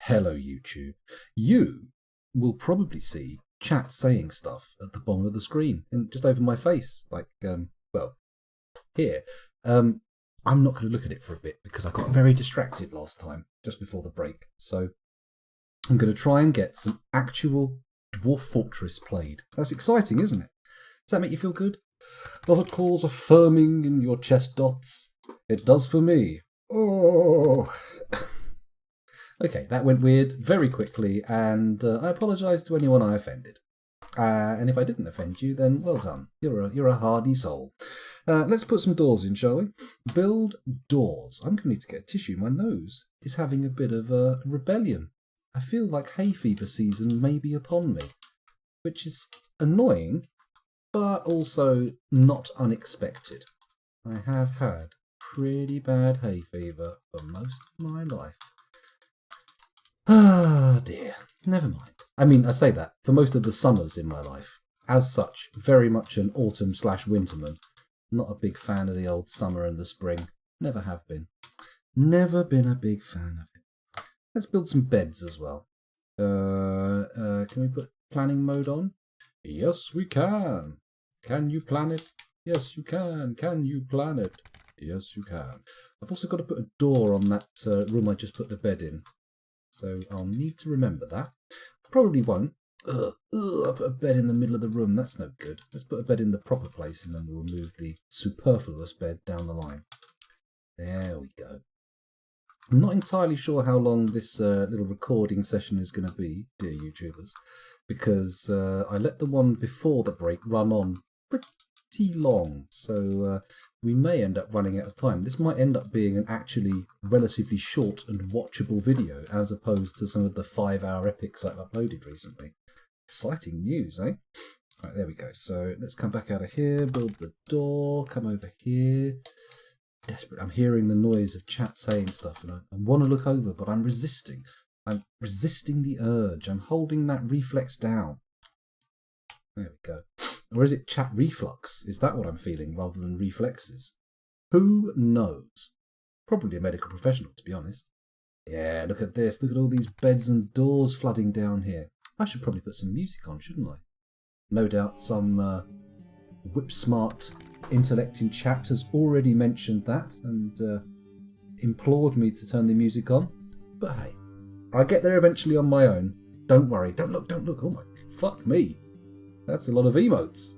Hello, YouTube. You will probably see chat saying stuff at the bottom of the screen and just over my face, like, well, here. Um, I'm not going to look at it for a bit because I got very distracted last time, just before the break. So I'm going to try and get some actual Dwarf Fortress played. That's exciting, isn't it? Does that make you feel good? Does it cause a firming in your chest dots? It does for me. Oh. Okay, that went weird very quickly, and I apologise to anyone I offended. And if I didn't offend you, then well done. You're a hardy soul. Let's put some doors in, shall we? Build doors. I'm going to need to get a tissue. My nose is having a bit of a rebellion. I feel like hay fever season may be upon me, which is annoying, but also not unexpected. I have had pretty bad hay fever for most of my life. Ah, dear. Never mind. I mean, I say that for most of the summers in my life. As such, very much an autumn/winterman. Not a big fan of the old summer and the spring. Never have been. Never been a big fan of it. Let's build some beds as well. Can we put planning mode on? Yes, we can. Can you plan it? Yes, you can. Can you plan it? Yes, you can. I've also got to put a door on that room I just put the bed in. So I'll need to remember that. Probably won't. I put a bed in the middle of the room. That's no good. Let's put a bed in the proper place and then we'll move the superfluous bed down the line. There we go. I'm not entirely sure how long this little recording session is going to be, dear YouTubers, because I let the one before the break run on pretty long, so we may end up running out of time. This might end up being an actually relatively short and watchable video, as opposed to some of the 5-hour epics I've uploaded recently. Exciting news, eh? Right, there we go. So let's come back out of here, build the door, come over here. Desperate. I'm hearing the noise of chat saying stuff, and I want to look over, but I'm resisting. I'm resisting the urge. I'm holding that reflex down. There we go. Or is it chat reflux? Is that what I'm feeling rather than reflexes? Who knows? Probably a medical professional, to be honest. Yeah, look at this. Look at all these beds and doors flooding down here. I should probably put some music on, shouldn't I? No doubt some whip-smart intellect in chat has already mentioned that and implored me to turn the music on. But hey, I'll get there eventually on my own. Don't worry. Don't look. Oh my, fuck me. That's a lot of emotes.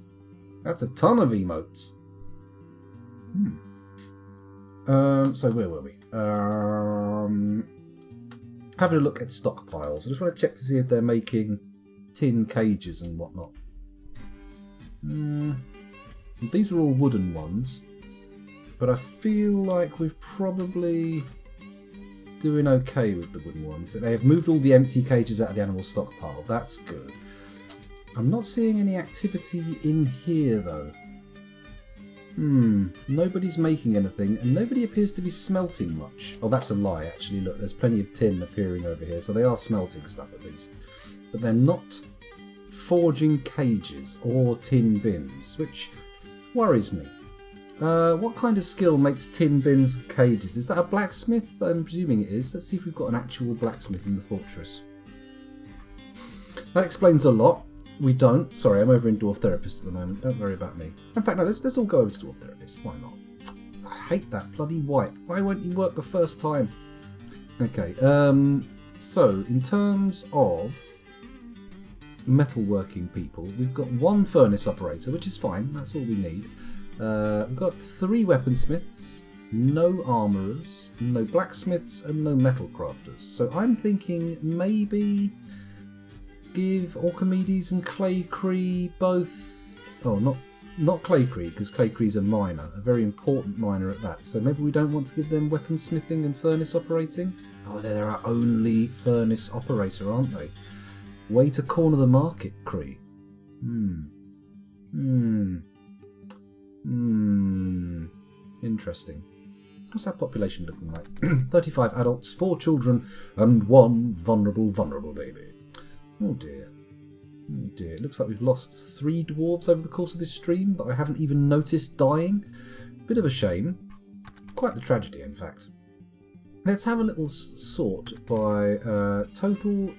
That's a ton of emotes. So where were we? Having a look at stockpiles. I just want to check to see if they're making tin cages and whatnot. These are all wooden ones, but I feel like we're probably doing okay with the wooden ones. They have moved all the empty cages out of the animal stockpile. That's good. I'm not seeing any activity in here, though. Nobody's making anything, and nobody appears to be smelting much. Oh, that's a lie, actually. Look, there's plenty of tin appearing over here, so they are smelting stuff at least. But they're not forging cages or tin bins, which worries me. What kind of skill makes tin bins and cages? Is that a blacksmith? I'm presuming it is. Let's see if we've got an actual blacksmith in the fortress. That explains a lot. We don't. Sorry, I'm over in Dwarf Therapist at the moment. Don't worry about me. In fact, no, let's all go over to Dwarf Therapist. Why not? I hate that bloody wipe. Why won't you work the first time? Okay, so in terms of metalworking people, we've got one furnace operator, which is fine. That's all we need. We've got 3 weaponsmiths, no armourers, no blacksmiths, and no metal crafters. So I'm thinking maybe give Orchimedes and Claycree both. Oh, not Claycree, because Claycree's a miner, a very important miner at that. So maybe we don't want to give them weaponsmithing and furnace operating. Oh, they're our only furnace operator, aren't they? Way to corner the market, Cree. Interesting. What's our population looking like? 35 adults, 4 children, and 1 vulnerable baby. Oh dear. Oh dear. It looks like we've lost 3 dwarves over the course of this stream that I haven't even noticed dying. Bit of a shame. Quite the tragedy, in fact. Let's have a little sort by total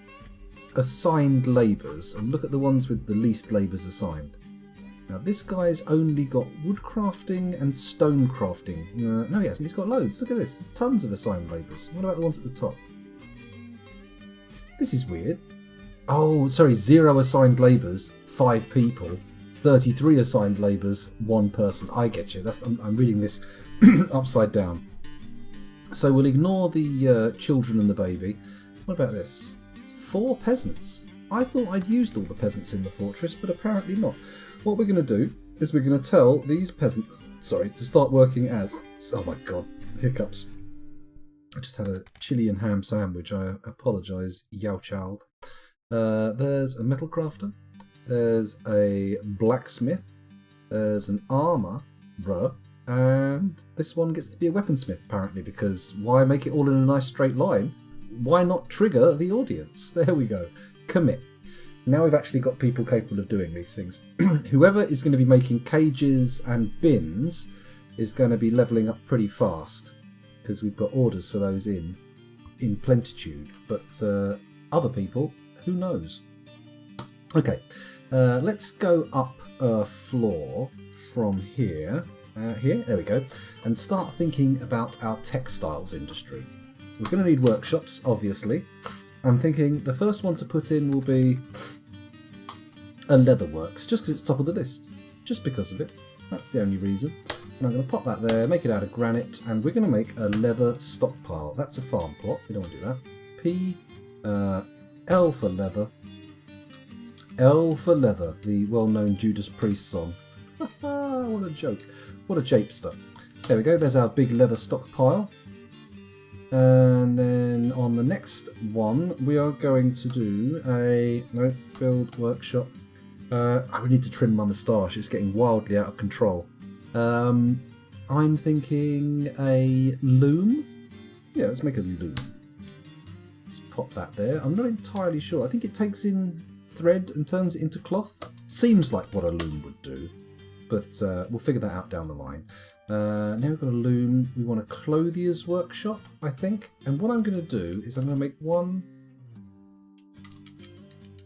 assigned labours and look at the ones with the least labours assigned. Now this guy's only got wood crafting and stone crafting. No, he hasn't. He's got loads. Look at this. There's tons of assigned labours. What about the ones at the top? This is weird. Oh, sorry. 0 assigned labours, 5 people. 33 assigned labours, 1 person. I get you. I'm reading this upside down. So we'll ignore the children and the baby. What about this? 4 peasants. I thought I'd used all the peasants in the fortress, but apparently not. What we're going to do is we're going to tell these peasants, to start working as... Oh my god, hiccups. I just had a chili and ham sandwich. I apologise, Yao Chow. There's a metal crafter. There's a blacksmith. There's an armourer. And this one gets to be a weaponsmith, apparently, because why make it all in a nice straight line? Why not trigger the audience? There we go. Commit. Now we've actually got people capable of doing these things. Whoever is going to be making cages and bins is going to be levelling up pretty fast, because we've got orders for those in plentitude. But other people, who knows? Okay, let's go up a floor from here. There we go, and start thinking about our textiles industry. We're going to need workshops, obviously. I'm thinking the first one to put in will be a leather works, just because it's top of the list. Just because of it. That's the only reason. And I'm going to pop that there, make it out of granite, and we're going to make a leather stockpile. That's a farm plot. We don't want to do that. P, L for leather. L for leather, the well-known Judas Priest song. What a joke. What a japester. There we go, there's our big leather stockpile. And then on the next one, we are going to do build workshop. I would need to trim my moustache, it's getting wildly out of control. I'm thinking a loom. Yeah, let's make a loom. Let's pop that there. I'm not entirely sure. I think it takes in thread and turns it into cloth. Seems like what a loom would do. But we'll figure that out down the line. Now we've got a loom. We want a clothier's workshop, I think. And what I'm going to do is I'm going to make 1,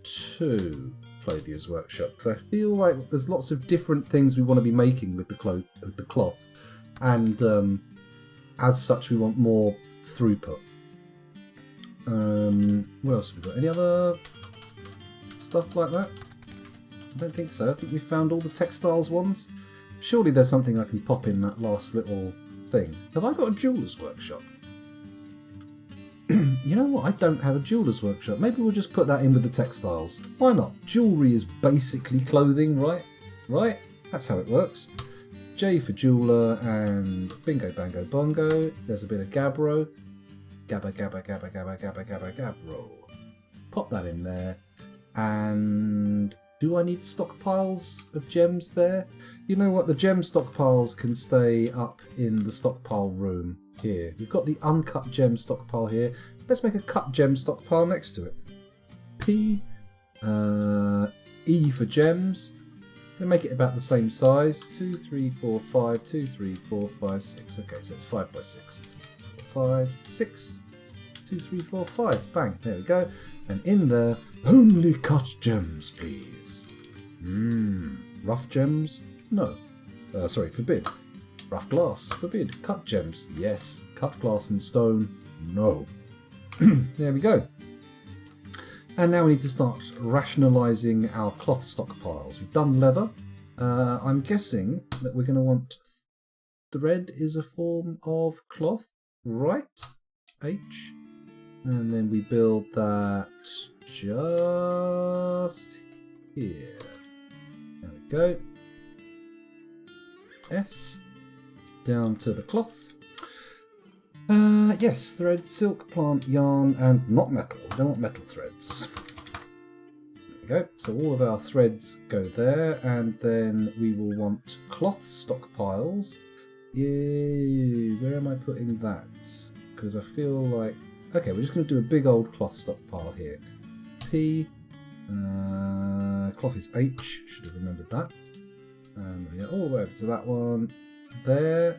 2 clothier's workshop. Because I feel like there's lots of different things we want to be making with the cloth. And as such, we want more throughput. What else have we got? Any other stuff like that? I don't think so. I think we found all the textiles ones. Surely there's something I can pop in that last little thing. Have I got a jeweller's workshop? You know what? I don't have a jeweller's workshop. Maybe we'll just put that in with the textiles. Why not? Jewellery is basically clothing, right? Right? That's how it works. J for jeweller and bingo, bango, bongo. There's a bit of gabbro. Gabba, gabba, gabba, gabba, gabba, gabba, gabbro. Pop that in there. And do I need stockpiles of gems there? You know what? The gem stockpiles can stay up in the stockpile room here. We've got the uncut gem stockpile here. Let's make a cut gem stockpile next to it. P, E for gems. We'll make it about the same size. 2, 3, 4, 5, 2, 3, 4, 5, 6. Okay, so it's 5 by 6. 4, 5, 6. 2, 3, 4, 5. Bang, there we go. And in there, only cut gems, please. Rough gems? No. Sorry, forbid. Rough glass? Forbid. Cut gems? Yes. Cut glass and stone? No. There we go. And now we need to start rationalising our cloth stockpiles. We've done leather. I'm guessing that we're going to want thread is a form of cloth, right? H. And then we build that just here. There we go. S. Down to the cloth. Yes, thread, silk, plant, yarn, and not metal. We don't want metal threads. There we go. So all of our threads go there, and then we will want cloth stockpiles. Yay! Where am I putting that? Because I feel like... Okay, we're just going to do a big old cloth stockpile here. P. Cloth is H. Should have remembered that. And we go all the way over to that one. There.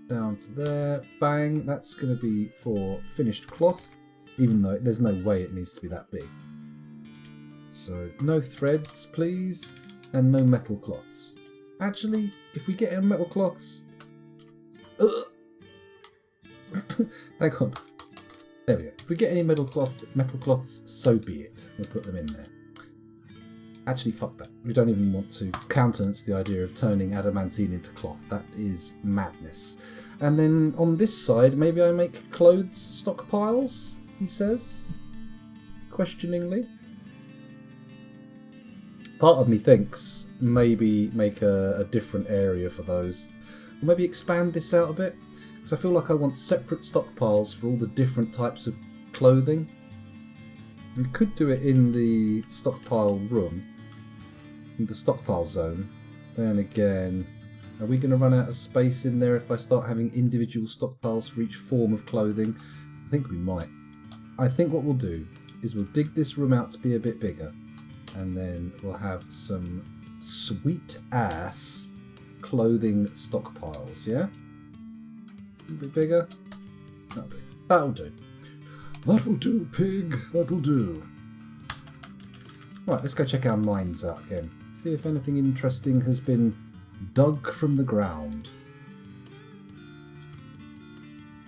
down to there. Bang. That's going to be for finished cloth, even though there's no way it needs to be that big. So no threads, please, and no metal cloths. Actually, if we get in metal cloths... Hang on. There we go. If we get any metal cloths, so be it. We'll put them in there. Actually, fuck that. We don't even want to countenance the idea of turning adamantine into cloth. That is madness. And then on this side, maybe I make clothes stockpiles, he says, questioningly. Part of me thinks maybe make a different area for those. Or maybe expand this out a bit. Because I feel like I want separate stockpiles for all the different types of clothing. We could do it in the stockpile room. In the stockpile zone. Then again, are we going to run out of space in there if I start having individual stockpiles for each form of clothing? I think we might. I think what we'll do is we'll dig this room out to be a bit bigger, and then we'll have some sweet ass clothing stockpiles, yeah? A bit bigger? That'll do. That'll do, pig. That'll do. Right, let's go check our mines out again. See if anything interesting has been dug from the ground.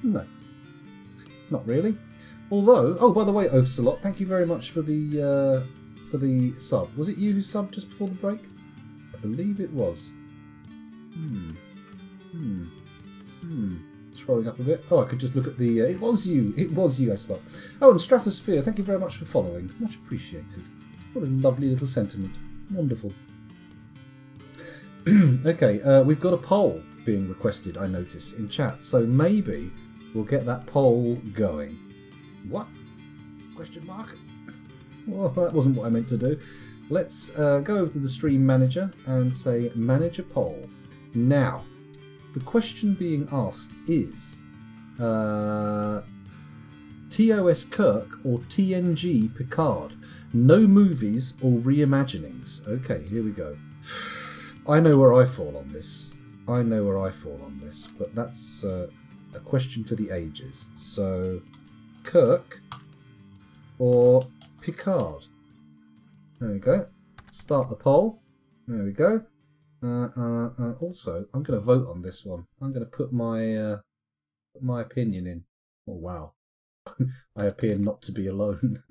No. Not really. Although, oh, by the way, Ocelot, thank you very much for the sub. Was it you who subbed just before the break? I believe it was. Scrolling up a bit. Oh, I could just look at the... it was you, Ocelot. Oh, and Stratosphere, thank you very much for following. Much appreciated. What a lovely little sentiment. Wonderful. Okay, we've got a poll being requested, I notice, in chat. So maybe we'll get that poll going. What? Question mark? Well, that wasn't what I meant to do. Let's go over to the stream manager and say manage a poll. Now, the question being asked is TOS Kirk or TNG Picard? No movies or reimaginings. Okay, here we go. I know where I fall on this. But that's a question for the ages. So, Kirk or Picard? There we go. Start the poll. There we go. Also, I'm going to vote on this one. I'm going to put my opinion in. Oh wow, I appear not to be alone.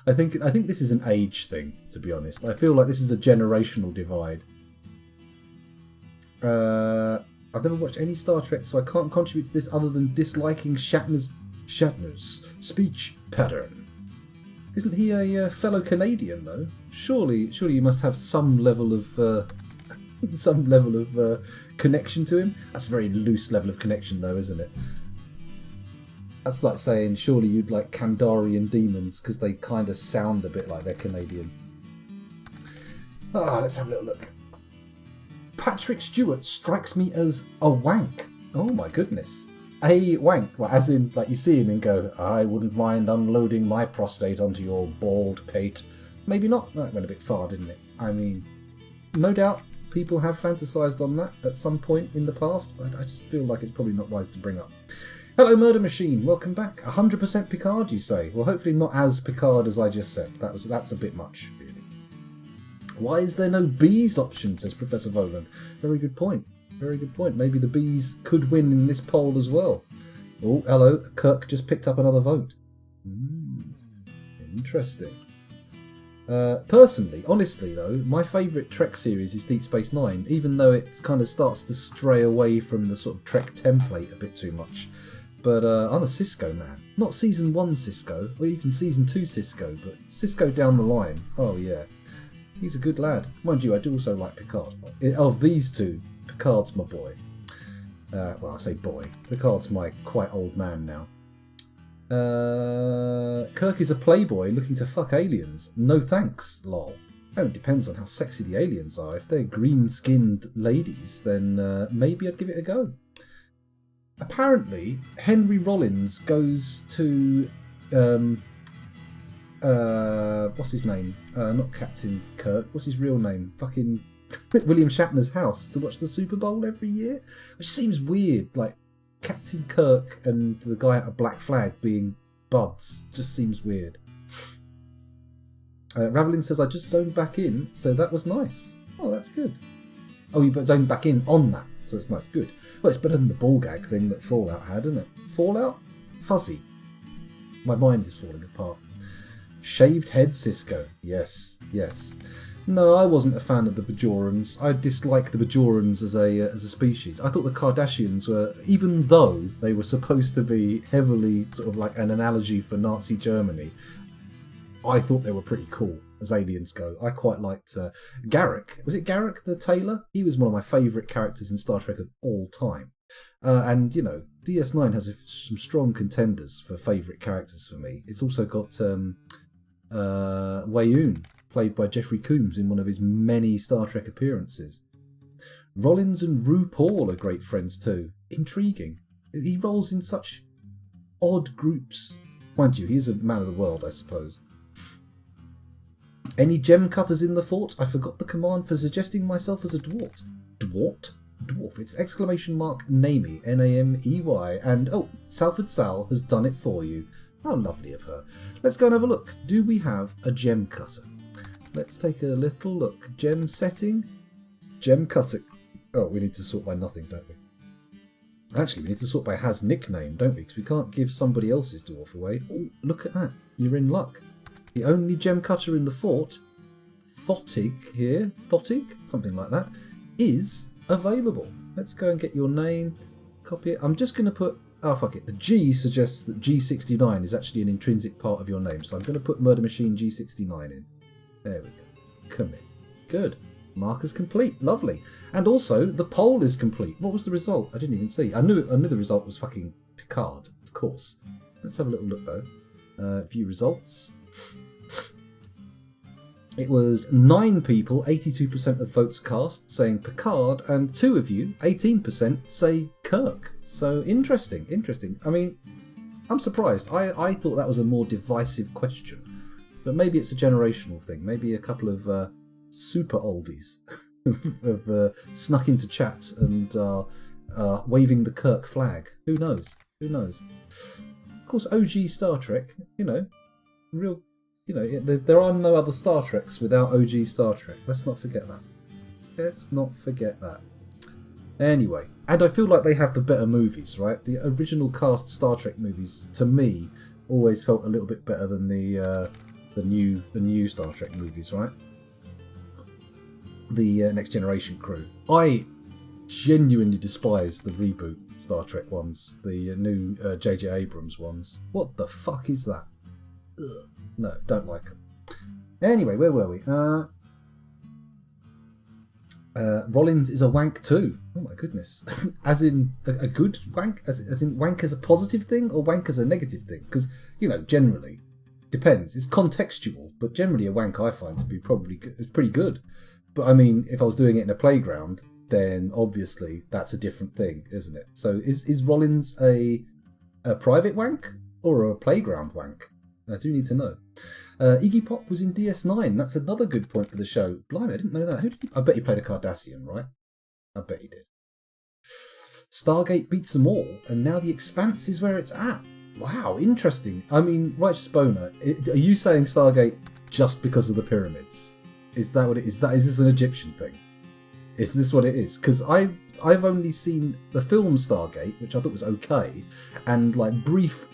I think this is an age thing, to be honest. I feel like this is a generational divide. I've never watched any Star Trek, so I can't contribute to this other than disliking Shatner's speech pattern. Isn't he a fellow Canadian though? Surely you must have some level of connection to him. That's a very loose level of connection though, isn't it? That's like saying surely you'd like Kandarian demons because they kind of sound a bit like they're Canadian. Let's have a little look. Patrick Stewart strikes me as a wank. Oh my goodness. A wank, well, as in like you see him and go, I wouldn't mind unloading my prostate onto your bald pate. Maybe not. That went a bit far, didn't it? I mean, no doubt people have fantasised on that at some point in the past, but I just feel like it's probably not wise to bring up. Hello, Murder Machine. Welcome back. 100% Picard, you say? Well, hopefully not as Picard as I just said. That's a bit much, really. Why is there no bees option, says Professor Voland. Very good point. Very good point. Maybe the bees could win in this poll as well. Oh, hello. Kirk just picked up another vote. Interesting. Personally, honestly though, my favourite Trek series is Deep Space Nine, even though it kind of starts to stray away from the sort of Trek template a bit too much. But I'm a Cisco man. Not Season 1 Cisco, or even Season 2 Cisco, but Cisco down the line. Oh yeah. He's a good lad. Mind you, I do also like Picard. Of these two, Picard's my boy. Well, I say boy. Picard's my quite old man now. Kirk is a playboy looking to fuck aliens. No thanks, lol. Oh, it depends on how sexy the aliens are. If they're green-skinned ladies, then maybe I'd give it a go. Apparently, Henry Rollins goes to... what's his name? Not Captain Kirk. What's his real name? Fucking William Shatner's house to watch the Super Bowl every year, which seems weird. Like Captain Kirk and the guy at a Black Flag being buds just seems weird. Ravelin says, I just zoned back in, so that was nice. Oh, that's good. Oh, you zoned back in on that, so it's nice. Good. Well, it's better than the ball gag thing that Fallout had, isn't it? Fallout? Fuzzy. My mind is falling apart. Shaved head Cisco. Yes, yes. No, I wasn't a fan of the Bajorans. I dislike the Bajorans as a species. I thought the Kardashians were, even though they were supposed to be heavily sort of like an analogy for Nazi Germany, I thought they were pretty cool as aliens go. I quite liked Garrick. Was it Garrick the Tailor? He was one of my favourite characters in Star Trek of all time. And, you know, DS9 has some strong contenders for favourite characters for me. It's also got Weyoun, played by Jeffrey Combs in one of his many Star Trek appearances. Rollins and RuPaul are great friends too. Intriguing. He rolls in such odd groups. Mind you, he's a man of the world, I suppose. Any gem cutters in the fort? I forgot the command for suggesting myself as a dwarf. Dwarf? Dwarf. It's exclamation mark Namey, Namey, and oh, Salford Sal has done it for you. How lovely of her. Let's go and have a look. Do we have a gem cutter? Let's take a little look. Gem setting, gem cutting. Oh, we need to sort by nothing, don't we? Actually, we need to sort by has nickname, don't we? Because we can't give somebody else's dwarf away. Oh, look at that. You're in luck. The only gem cutter in the fort, Thotig here, Thotig, something like that, is available. Let's go and get your name, copy it. I'm just going to put, oh fuck it, the G suggests that G69 is actually an intrinsic part of your name, so I'm going to put Murder Machine G69 in. There we go. Commit. Good. Marker's complete. Lovely. And also, the poll is complete. What was the result? I didn't even see. I knew the result was fucking Picard, of course. Let's have a little look though. View results. It was 9 people, 82% of votes cast, saying Picard, and 2 of you, 18%, say Kirk. So interesting, interesting. I mean, I'm surprised. I thought that was a more divisive question. But maybe it's a generational thing. Maybe a couple of super oldies have snuck into chat and waving the Kirk flag. Who knows? Who knows? Of course, OG Star Trek, you know, real... You know, there are no other Star Treks without OG Star Trek. Let's not forget that. Let's not forget that. Anyway, and I feel like they have the better movies, right? The original cast Star Trek movies, to me, always felt a little bit better than the new Star Trek movies, right? The Next Generation crew. I genuinely despise the reboot Star Trek ones, the new J.J. Abrams ones. What the fuck is that? Ugh. No, don't like them. Anyway, where were we? Rollins is a wank too. Oh my goodness. As in a good wank? As in wank as a positive thing or wank as a negative thing? Because, you know, generally, depends. It's contextual, but generally a wank I find to be probably pretty good. But I mean, if I was doing it in a playground, then obviously that's a different thing, isn't it? So is Rollins a private wank or a playground wank? I do need to know. Iggy Pop was in DS9. That's another good point for the show. Blimey, I didn't know that. I bet he played a Cardassian, right? I bet he did. Stargate beats them all, and now the Expanse is where it's at. Wow, interesting. I mean, Righteous Boner, are you saying Stargate just because of the pyramids? Is that what it is? Is this an Egyptian thing? Is this what it is? Because I've only seen the film Stargate, which I thought was okay, and like brief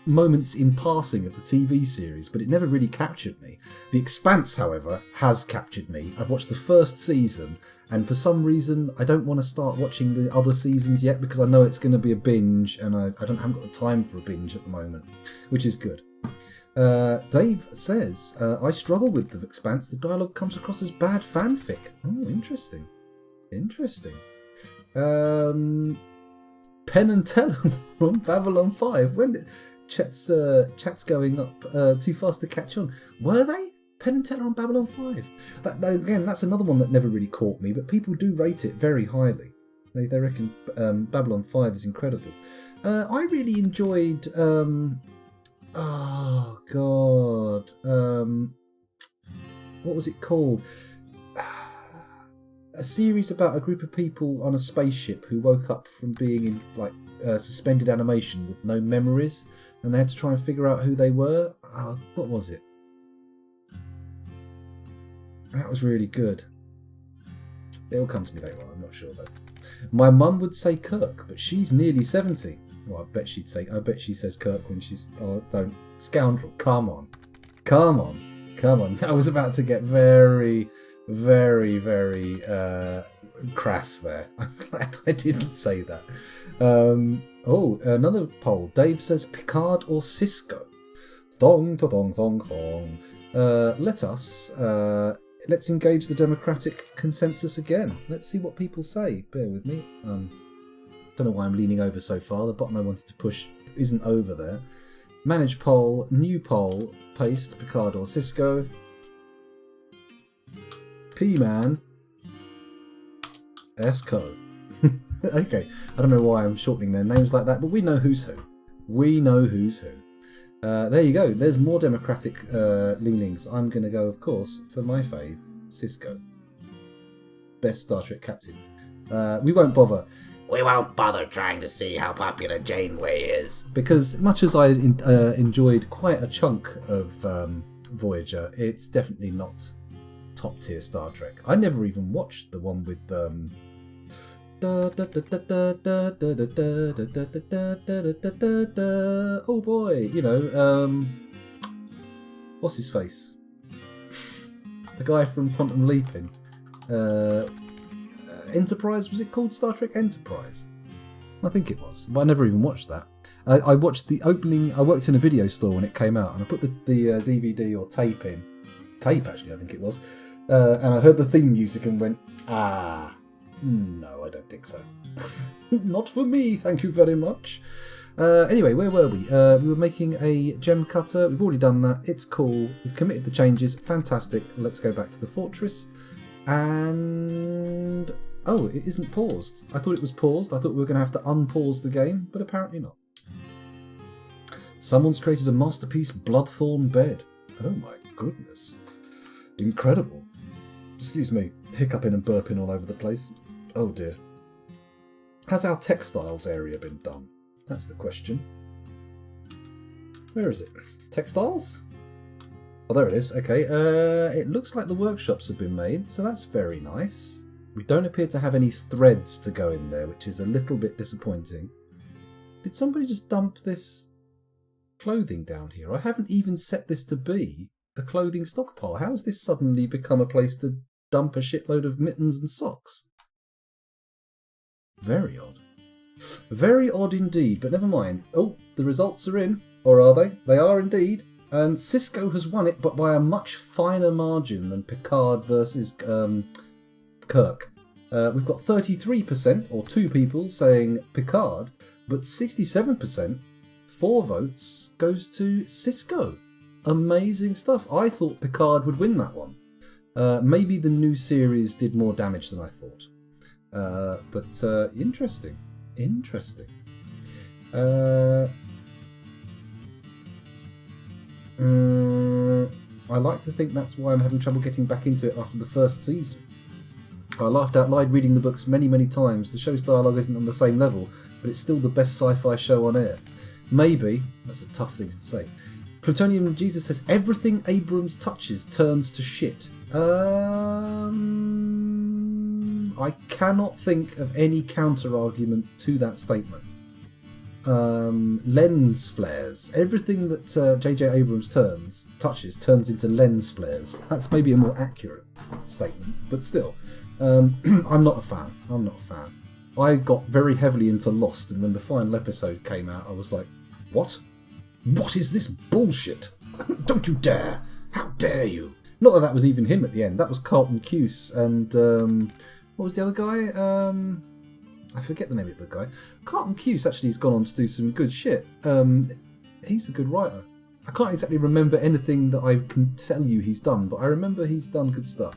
moments in passing of the TV series, but it never really captured me. The Expanse, however, has captured me. I've watched the first season, and for some reason I don't want to start watching the other seasons yet because I know it's going to be a binge, and I haven't got the time for a binge at the moment, which is good. Dave says, I struggle with the Expanse. The dialogue comes across as bad fanfic. Oh, interesting. Interesting. Penn and Teller from Babylon 5. When did... Chat's going up too fast to catch on. Were they? Penn and Teller on Babylon 5. Again, that's another one that never really caught me, but people do rate it very highly. They reckon Babylon 5 is incredible. I really enjoyed... oh, God. What was it called? a series about a group of people on a spaceship who woke up from being in like suspended animation with no memories, and they had to try and figure out who they were. What was it? That was really good. It'll come to me later on, I'm not sure though. My mum would say Kirk, but she's nearly 70. Well, I bet she says Kirk when she's... Oh, don't. Scoundrel, come on. I was about to get very, very, very crass there. I'm glad I didn't say that. Another poll. Dave says Picard or Cisco. Thong, thong, thong, thong. Let's engage the democratic consensus again. Let's see what people say. Bear with me. Don't know why I'm leaning over so far. The button I wanted to push isn't over there. Manage poll, new poll, paste, Picard or Cisco. P-Man. Esco. Okay, I don't know why I'm shortening their names like that, but we know who's who. There you go. There's more democratic leanings. I'm going to go, of course, for my fave, Cisco. Best Star Trek captain. We won't bother. We won't bother trying to see how popular Janeway is. Because much as I enjoyed quite a chunk of Voyager, it's definitely not top tier Star Trek. I never even watched the one with... oh boy, what's his face? The guy from Quantum Leaping. Enterprise, was it called Star Trek Enterprise? I think it was, but I never even watched that. I watched the opening. I worked in a video store when it came out, and I put the DVD or tape in. Tape, actually, I think it was. And I heard the theme music and went, no, I don't think so. Not for me, thank you very much. Anyway, where were we? We were making a gem cutter. We've already done that. It's cool. We've committed the changes. Fantastic. Let's go back to the fortress. And... oh, it isn't paused. I thought it was paused. I thought we were going to have to unpause the game, but apparently not. Someone's created a masterpiece Bloodthorn bed. Oh my goodness. Incredible. Excuse me, hiccuping and burping all over the place. Oh dear. Has our textiles area been done? That's the question. Where is it? Textiles? Oh, there it is. Okay. It looks like the workshops have been made, so that's very nice. We don't appear to have any threads to go in there, which is a little bit disappointing. Did somebody just dump this clothing down here? I haven't even set this to be a clothing stockpile. How has this suddenly become a place to dump a shitload of mittens and socks? Very odd. Very odd indeed, but never mind. Oh, the results are in. Or are they? They are indeed. And Cisco has won it, but by a much finer margin than Picard versus Kirk. We've got 33%, or 2 people, saying Picard, but 67%, 4 votes, goes to Cisco. Amazing stuff. I thought Picard would win that one. Maybe the new series did more damage than I thought. But interesting. Interesting. I like to think that's why I'm having trouble getting back into it after the first season. I laughed out loud reading the books many, many times. The show's dialogue isn't on the same level, but it's still the best sci-fi show on air. Maybe. That's a tough thing to say. Plutonium Jesus says, everything Abrams touches turns to shit. I cannot think of any counter-argument to that statement. Lens flares. Everything that J.J. Abrams touches turns into lens flares. That's maybe a more accurate statement, but still. I'm not a fan. I got very heavily into Lost, and when the final episode came out, I was like, what? What is this bullshit? Don't you dare! How dare you! Not that was even him at the end. That was Carlton Cuse and what was the other guy? I forget the name of the guy. Carlton Cuse actually has gone on to do some good shit. He's a good writer. I can't exactly remember anything that I can tell you he's done, but I remember he's done good stuff.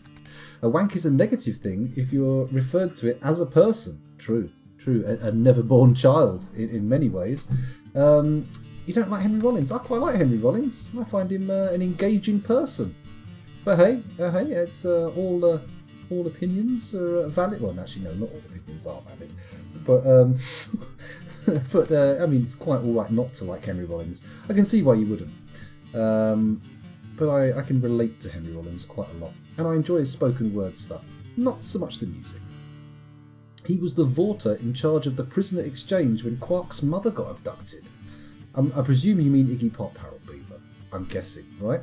A wank is a negative thing if you're referred to it as a person. True. A never-born child in many ways. You don't like Henry Rollins? I quite like Henry Rollins. I find him an engaging person. But hey, it's all all opinions are valid. Well, actually, no, not all opinions are valid. But, I mean, it's quite all right not to like Henry Rollins. I can see why you wouldn't. But I can relate to Henry Rollins quite a lot. And I enjoy his spoken word stuff. Not so much the music. He was the Vorter in charge of the prisoner exchange when Quark's mother got abducted. I presume you mean Iggy Pop, Harold Beaver. I'm guessing, right?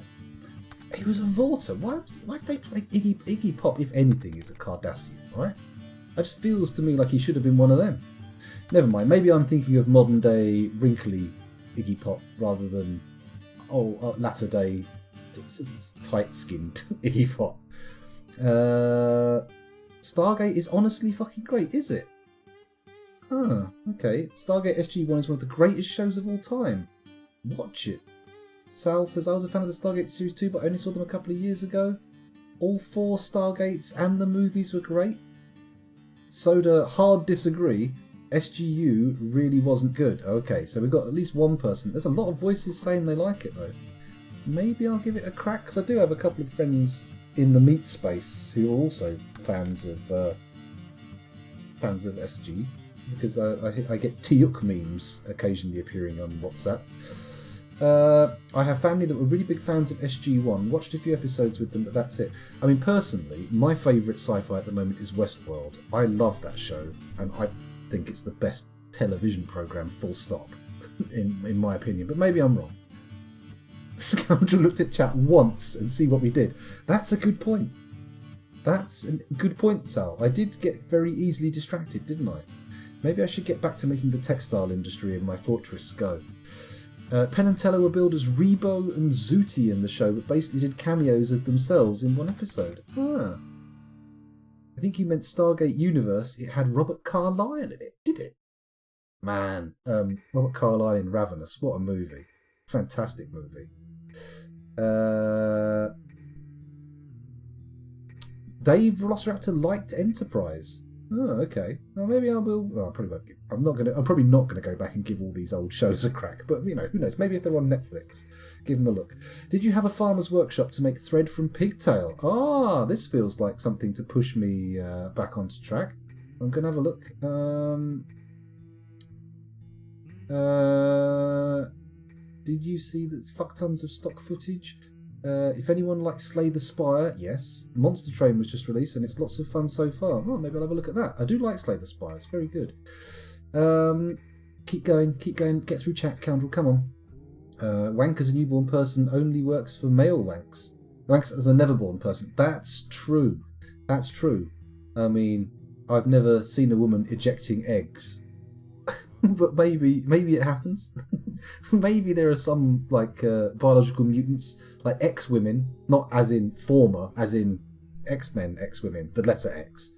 He was a Vorter. Why did they play Iggy Pop, if anything, is a Cardassian, right? It just feels to me like he should have been one of them. Never mind, maybe I'm thinking of modern day wrinkly Iggy Pop rather than latter day tight skinned Iggy Pop. Stargate is honestly fucking great, is it? Huh, okay. Stargate SG-1 is one of the greatest shows of all time. Watch it. Sal says, I was a fan of the Stargate Series 2, but I only saw them a couple of years ago. All 4 Stargates and the movies were great. Soda, hard disagree. SGU really wasn't good. Okay, so we've got at least one person. There's a lot of voices saying they like it, though. Maybe I'll give it a crack, because I do have a couple of friends in the meat space who are also fans of SG, because I get Tiyuk memes occasionally appearing on WhatsApp. I have family that were really big fans of SG-1, watched a few episodes with them, but that's it. I mean, personally, my favourite sci-fi at the moment is Westworld. I love that show, and I think it's the best television programme, full stop, in my opinion, but maybe I'm wrong. Scoundrel looked at chat once and see what we did. That's a good point. That's a good point, Sal. I did get very easily distracted, didn't I? Maybe I should get back to making the textile industry in my fortress go. Penn and Teller were billed as Rebo and Zooty in the show, but basically did cameos as themselves in one episode. Ah. I think you meant Stargate Universe. It had Robert Carlyle in it, did it? Man, Robert Carlyle in Ravenous. What a movie. Fantastic movie. Dave Velociraptor liked Enterprise. Oh, okay. Well, maybe I will. Well, I probably won't. I'm probably not going to go back and give all these old shows a crack. But you know, who knows? Maybe if they're on Netflix, give them a look. Did you have a farmer's workshop to make thread from pigtail? Ah, this feels like something to push me back onto track. I'm going to have a look. Did you see that fuck tons of stock footage? If anyone likes Slay the Spire, yes. Monster Train was just released and it's lots of fun so far. Oh, maybe I'll have a look at that. I do like Slay the Spire, it's very good. Keep going, get through chat, Scoundrel, come on. Wank as a newborn person only works for male wanks. Wanks as a neverborn person. That's true. That's true. I mean, I've never seen a woman ejecting eggs. But maybe it happens. Maybe there are some biological mutants, like X-women, not as in former, as in X-Men X-women, the letter X.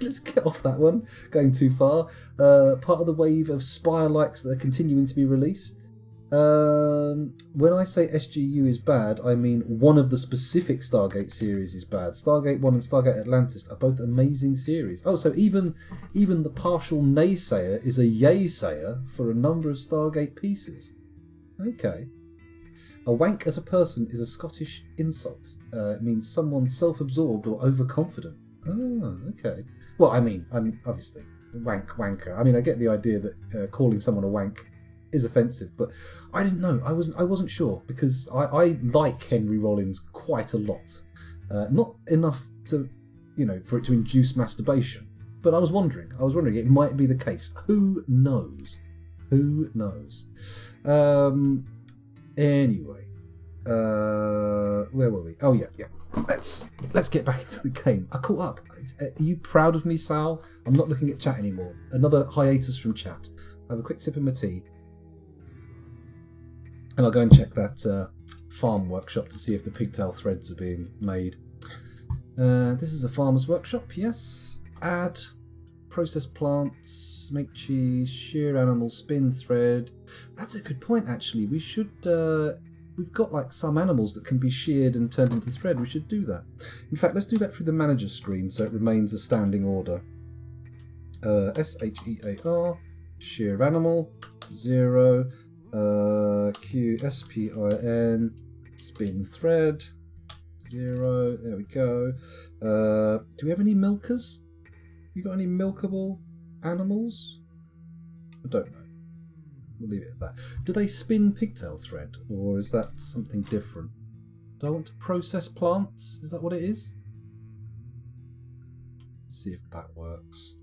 Let's get off that one, going too far. Part of the wave of Spire likes that are continuing to be released. When I say SGU is bad, I mean one of the specific Stargate series is bad. Stargate 1 and Stargate Atlantis are both amazing series. Oh, so even the partial naysayer is a yay-sayer for a number of Stargate pieces. Okay. A wank as a person is a Scottish insult. It means someone self-absorbed or overconfident. Oh, okay. Well, I mean, obviously, wanker. I mean, I get the idea that calling someone a wank is offensive, but I didn't know. I wasn't sure, because I like Henry Rollins quite a lot. Not enough to, for it to induce masturbation, but I was wondering it might be the case. Who knows? Anyway, where were we? Oh yeah. Let's get back into the game. I caught up. Are you proud of me, Sal? I'm not looking at chat anymore. Another hiatus from chat. I have a quick sip of my tea. And I'll go and check that farm workshop to see if the pigtail threads are being made. This is a farmer's workshop, yes. Add, process plants, make cheese, shear animals, spin thread. That's a good point, actually. We should... we've got some animals that can be sheared and turned into thread. We should do that. In fact, let's do that through the manager screen so it remains a standing order. SHEAR, shear animal, 0... QSPIN, spin thread, 0. There we go. Do we have any milkers? You got any milkable animals? I don't know. We'll leave it at that. Do they spin pigtail thread, or is that something different? Do I want to process plants? Is that what it is? Let's see if that works.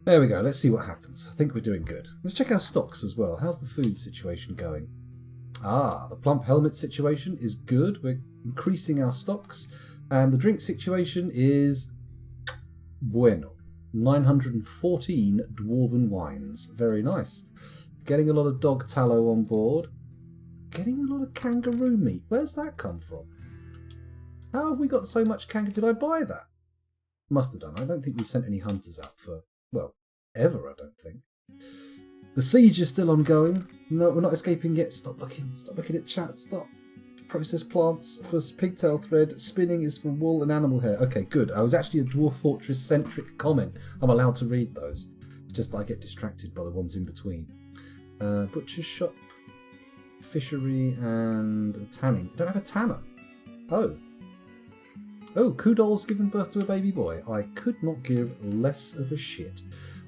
There we go. Let's see what happens. I think we're doing good. Let's check our stocks as well. How's the food situation going? Ah, the plump helmet situation is good. We're increasing our stocks. And the drink situation is bueno. 914 dwarven wines. Very nice. Getting a lot of dog tallow on board. Getting a lot of kangaroo meat. Where's that come from? How have we got so much kangaroo? Did I buy that? Must have done. I don't think we sent any hunters out for, well, ever, I don't think. The siege is still ongoing. No, we're not escaping yet. Stop looking. Stop looking at chat. Stop. Process plants for pigtail thread. Spinning is for wool and animal hair. Okay, good. I was actually a Dwarf Fortress centric comment. I'm allowed to read those. It's just I get distracted by the ones in between. Butcher's shop, fishery, and tanning. We don't have a tanner. Oh. Oh, Kudol's given birth to a baby boy. I could not give less of a shit.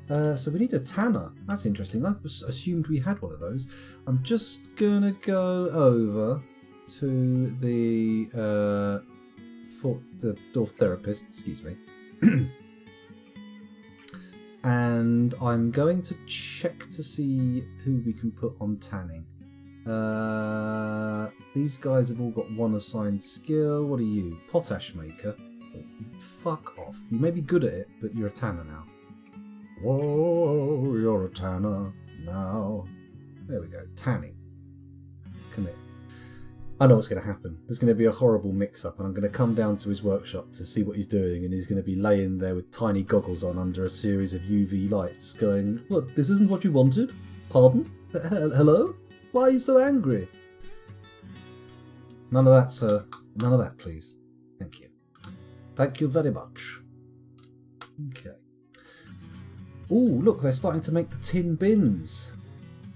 So we need a tanner. That's interesting. I assumed we had one of those. I'm just gonna go over to the dwarf therapist, excuse me, and I'm going to check to see who we can put on tanning. These guys have all got one assigned skill. What are you? Potash maker. Fuck off. You may be good at it, but you're a tanner now. Whoa, you're a tanner now. There we go. Tanning. Commit. I know what's going to happen. There's going to be a horrible mix-up, and I'm going to come down to his workshop to see what he's doing, and he's going to be laying there with tiny goggles on under a series of UV lights, going, "What? This isn't what you wanted? Pardon? Hello? Why are you so angry?" None of that, sir. None of that, please. Thank you. Thank you very much. Okay. Oh, look, they're starting to make the tin bins.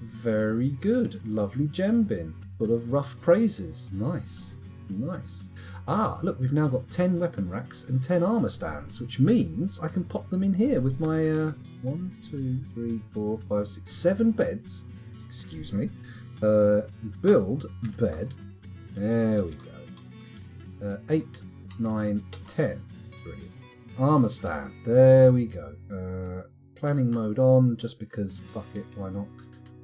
Very good. Lovely gem bin. Full of rough praises. Nice. Nice. Ah, look, we've now got 10 weapon racks and 10 armour stands, which means I can pop them in here with my 1, 2, 3, 4, 5, 6, 7 beds. Excuse me. Build bed. There we go. 8, 9, 10. Brilliant. Armour stand. There we go. Planning mode on, just because, fuck it, why not?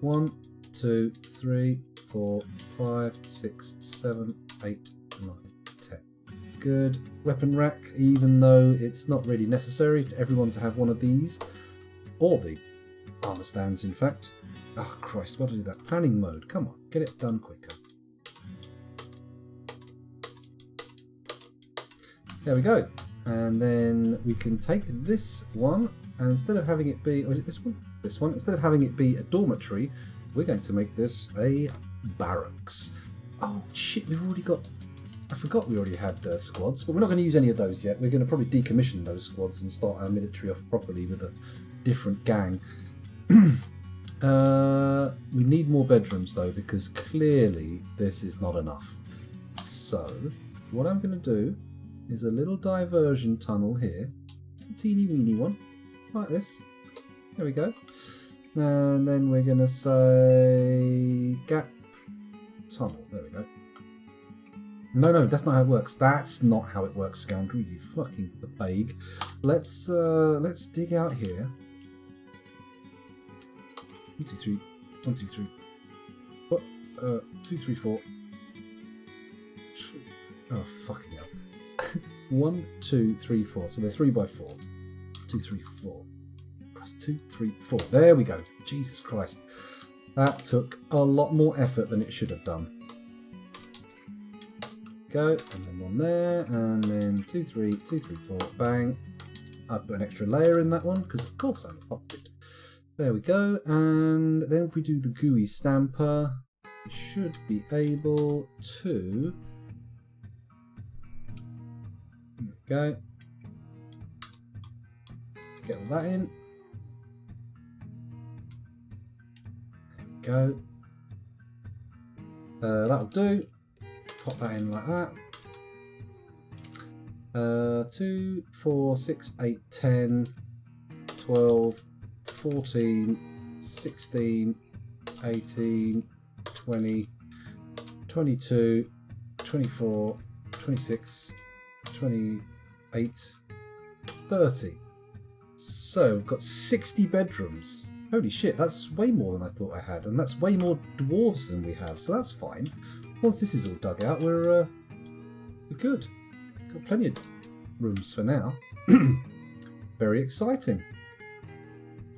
1, 2, 3, 4, 5, 6, 7, 8, 9, 10. Good. Weapon rack, even though it's not really necessary to everyone to have one of these. Or the armour stands, in fact. Oh, Christ, why did I do that? Planning mode. Come on, get it done quicker. There we go. And then we can take this one, and instead of having it be, or is it this one? This one. Instead of having it be a dormitory, we're going to make this a barracks. Oh shit, we've already got... I forgot we already had squads, but we're not going to use any of those yet. We're going to probably decommission those squads and start our military off properly with a different gang. We need more bedrooms though, because clearly this is not enough. So, what I'm going to do is a little diversion tunnel here. Just a teeny weeny one, like this. There we go. And then we're going to say gap tunnel. There we go. No, that's not how it works. That's not how it works, scoundrel. You fucking plague. Let's dig out here. 1, 2, 3. 1, 2, 3. 2, 3, 4. Oh fucking hell. 1, 2, 3, 4. So they're 3 by 4. 2, 3, 4. 2, 3, 4. There we go. Jesus Christ. That took a lot more effort than it should have done. Go, and then one there, and then 2, 3, 2, 3, 4. Bang. I've put an extra layer in that one, because of course I'm fucked it. There we go, and then if we do the GUI stamper, we should be able to... There we go. Get all that in. Go. That'll do. Pop that in like that. 2, 4, 6, 8, 10, 12, 14, 16, 18, 20, 22, 24, 26, 28, 30. So we've got 60 bedrooms. Holy shit, that's way more than I thought I had, and that's way more dwarves than we have, so that's fine. Once this is all dug out, we're good. Got plenty of rooms for now. Very exciting.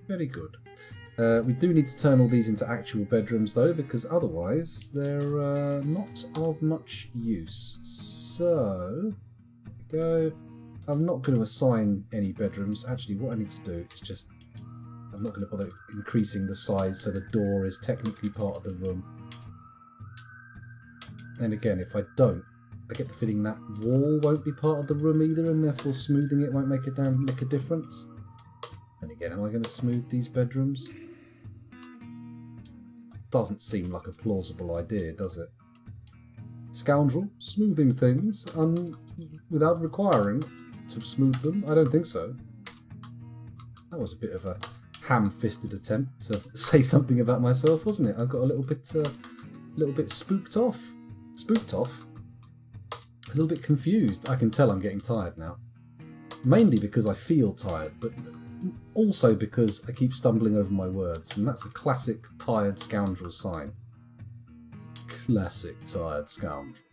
Very good. We do need to turn all these into actual bedrooms though, because otherwise they're not of much use. So, go. I'm not going to assign any bedrooms. Actually, what I need to do is just... I'm not going to bother increasing the size so the door is technically part of the room. And again, if I don't, I get the feeling that wall won't be part of the room either, and therefore smoothing it won't make a difference. And again, am I going to smooth these bedrooms? Doesn't seem like a plausible idea, does it? Scoundrel, smoothing things without requiring to smooth them? I don't think so. That was a bit of a ham-fisted attempt to say something about myself, wasn't it? I got a little bit spooked off. Spooked off? A little bit confused. I can tell I'm getting tired now. Mainly because I feel tired, but also because I keep stumbling over my words, and that's a classic tired scoundrel sign. Classic tired scoundrel.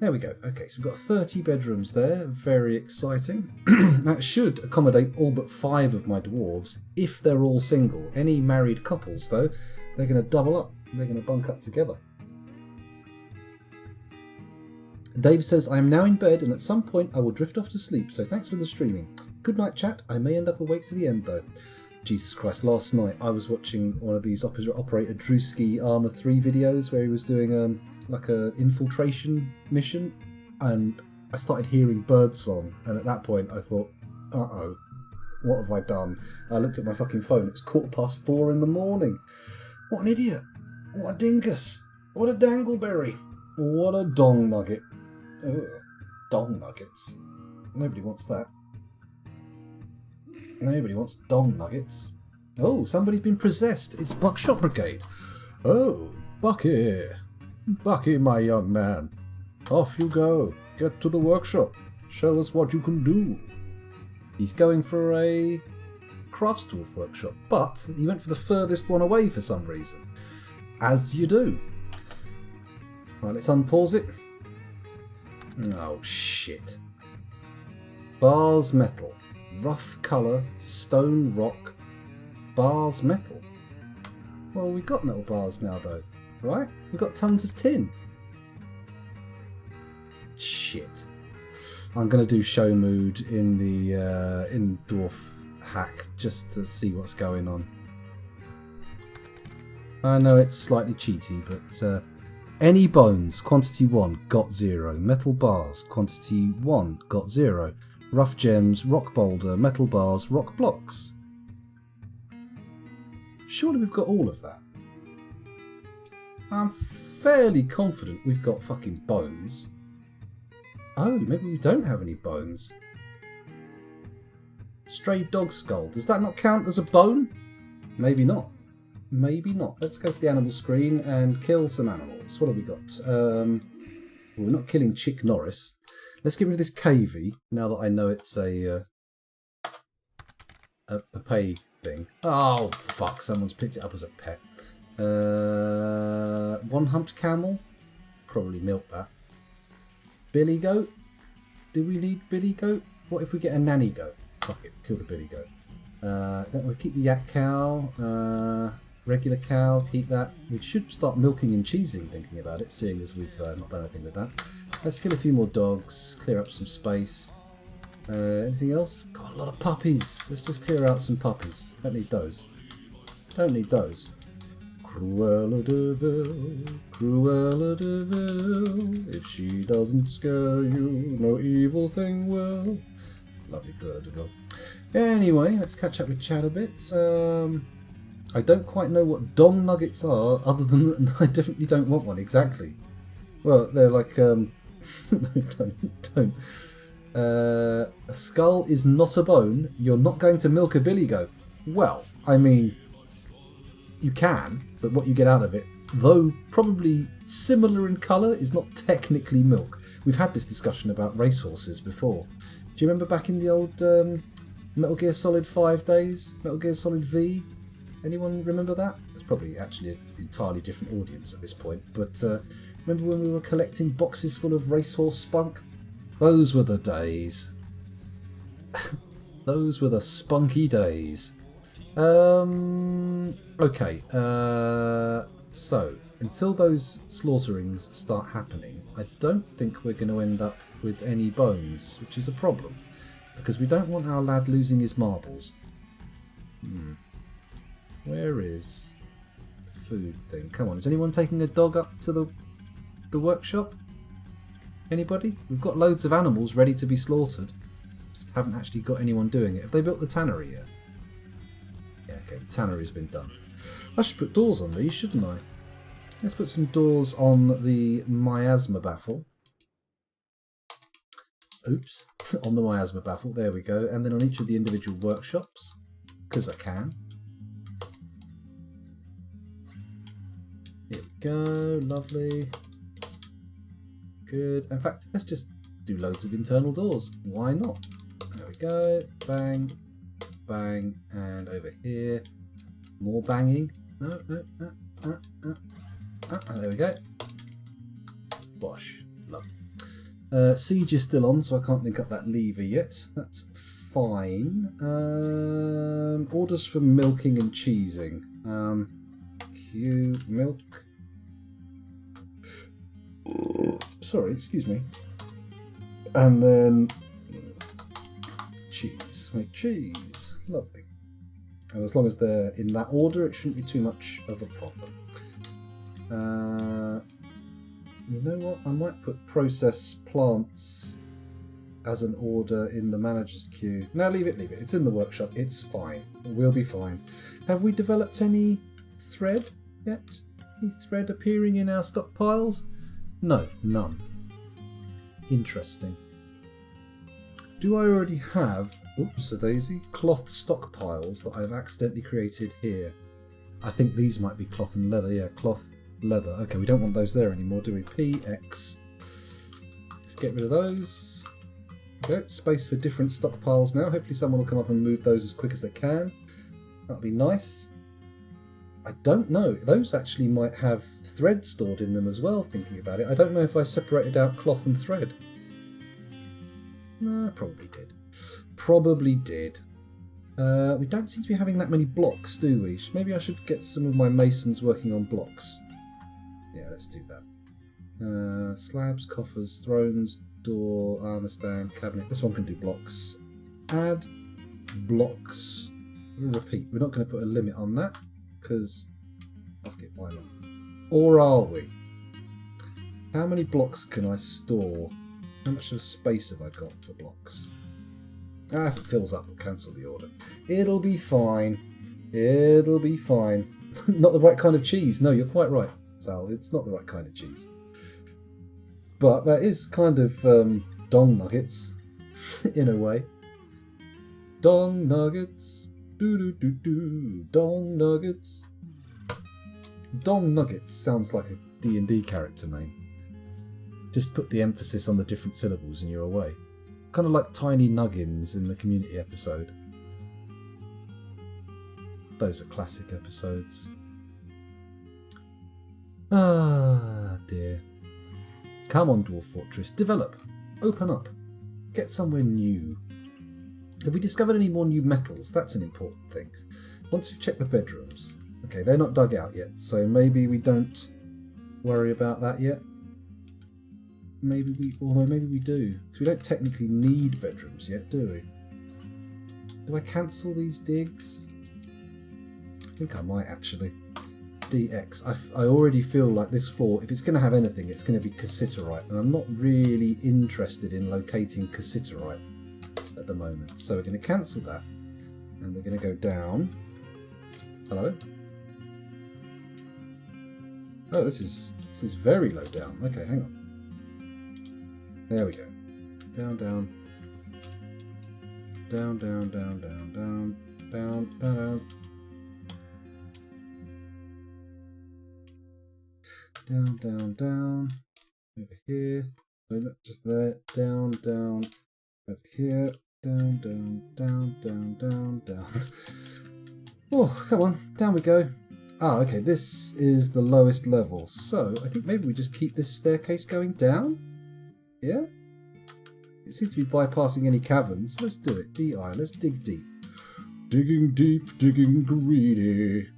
There we go. Okay, so we've got 30 bedrooms there. Very exciting. That should accommodate all but 5 of my dwarves, if they're all single. Any married couples, though, they're going to double up. They're going to bunk up together. Dave says, I am now in bed and at some point I will drift off to sleep, so thanks for the streaming. Good night, chat. I may end up awake to the end, though. Jesus Christ, last night I was watching one of these Operator Drewski Armour 3 videos where he was doing like a infiltration mission, and I started hearing birdsong, and at that point I thought, uh-oh, what have I done? I looked at my fucking phone, it was 4:15 in the morning. What an idiot. What a dingus. What a dangleberry. What a dong nugget. Ugh, dong nuggets. Nobody wants that. Nobody wants dong nuggets. Oh, somebody's been possessed. It's Buckshot Brigade. Oh, Bucky. Bucky, my young man. Off you go. Get to the workshop. Show us what you can do. He's going for a Craftsdwarf workshop, but he went for the furthest one away for some reason. As you do. Right, let's unpause it. Oh, shit. Bars metal. Rough colour, stone rock, bars metal. Well, we've got metal bars now, though, right? We've got tons of tin. Shit. I'm going to do show mood in the Dwarf hack just to see what's going on. I know it's slightly cheaty, but any bones, quantity 1, got 0. Metal bars, quantity 1, got 0. Rough gems, rock boulder, metal bars, rock blocks. Surely we've got all of that. I'm fairly confident we've got fucking bones. Oh, maybe we don't have any bones. Stray dog skull. Does that not count as a bone? Maybe not. Maybe not. Let's go to the animal screen and kill some animals. What have we got? Well, we're not killing Chick Norris. Let's get rid of this cavey, now that I know it's a pay thing. Oh, fuck, someone's picked it up as a pet. One humped camel? Probably milk that. Billy goat? Do we need billy goat? What if we get a nanny goat? Fuck it, kill the billy goat. Don't we keep the yak cow? Regular cow, keep that. We should start milking and cheesing, thinking about it, seeing as we've not done anything with that. Let's kill a few more dogs, clear up some space. Anything else? Got a lot of puppies. Let's just clear out some puppies. Don't need those. Don't need those. Cruella de Vil, Cruella de Vil. If she doesn't scare you, no evil thing will. Lovely Cruella de Vil. Anyway, let's catch up with chat a bit. I don't quite know what dong nuggets are, other than I definitely don't want one exactly. Well, they're like no, don't. A skull is not a bone. You're not going to milk a billy goat. Well, I mean, you can, but what you get out of it, though probably similar in colour, is not technically milk. We've had this discussion about racehorses before. Do you remember back in the old Metal Gear Solid 5 days? Metal Gear Solid V? Anyone remember that? It's probably actually an entirely different audience at this point, but remember when we were collecting boxes full of racehorse spunk? Those were the days. Those were the spunky days. Okay, so until those slaughterings start happening, I don't think we're going to end up with any bones, which is a problem, because we don't want our lad losing his marbles. Where is the food thing? Come on, is anyone taking a dog up to the workshop? Anybody? We've got loads of animals ready to be slaughtered. Just haven't actually got anyone doing it. Have they built the tannery yet? Yeah, okay, the tannery's been done. I should put doors on these, shouldn't I? Let's put some doors on the miasma baffle. Oops, on the miasma baffle, there we go. And then on each of the individual workshops, because I can. Here we go, lovely. Good. In fact, let's just do loads of internal doors. Why not? There we go. Bang, bang, and over here. More banging. No. There we go. Bosh. Lovely. Siege is still on, so I can't link up that lever yet. That's fine. Orders for milking and cheesing. Q milk. Sorry, excuse me. And then cheese. Make cheese. Lovely. And as long as they're in that order, it shouldn't be too much of a problem. You know what? I might put process plants as an order in the manager's queue. No, leave it. It's in the workshop. It's fine. We'll be fine. Have we developed any thread yet? Any thread appearing in our stockpiles? No, none. Interesting. Do I already have, oops, a daisy, cloth stockpiles that I've accidentally created here? I think these might be cloth and leather. Yeah, cloth, leather. Okay, we don't want those there anymore, do we? PX. Let's get rid of those. Okay, space for different stockpiles now. Hopefully someone will come up and move those as quick as they can. That'll be nice. I don't know. Those actually might have thread stored in them as well, thinking about it. I don't know if I separated out cloth and thread. No, probably did. Probably did. We don't seem to be having that many blocks, do we? Maybe I should get some of my masons working on blocks. Yeah, let's do that. Slabs, coffers, thrones, door, armor stand, cabinet. This one can do blocks. Add blocks. Repeat. We're not going to put a limit on that, because fuck it, why not? Or are we? How many blocks can I store? How much of space have I got for blocks? If it fills up, we'll cancel the order. It'll be fine. It'll be fine. Not the right kind of cheese. No, you're quite right, Sal. It's not the right kind of cheese. But that is kind of dong nuggets, in a way. Dong nuggets. Dong nuggets. Dong nuggets sounds like a D&D character name. Just put the emphasis on the different syllables and you're away. Kind of like Tiny Nuggins in the Community episode. Those are classic episodes. Ah, dear. Come on, Dwarf Fortress. Develop. Open up. Get somewhere new. Have we discovered any more new metals? That's an important thing. Once we've checked the bedrooms. Okay, they're not dug out yet, so maybe we don't worry about that yet. Although maybe we do. Because we don't technically need bedrooms yet, do we? Do I cancel these digs? I think I might actually. DX. I already feel like this floor, if it's going to have anything, it's going to be cassiterite. And I'm not really interested in locating cassiterite at the moment. So we're going to cancel that. And we're going to go down. Hello? Oh, this is very low down. Okay, hang on. There we go. Down, down, down, down, down, down, down, down, down. Down, down, down. Over here. No, not just there. Down, down. Over here. Down, down, down, down, down, down. Oh, come on. Down we go. Ah, okay. This is the lowest level. So, I think maybe we just keep this staircase going down. Yeah? It seems to be bypassing any caverns. Let's do it. DI. Let's dig deep. Digging deep, digging greedy.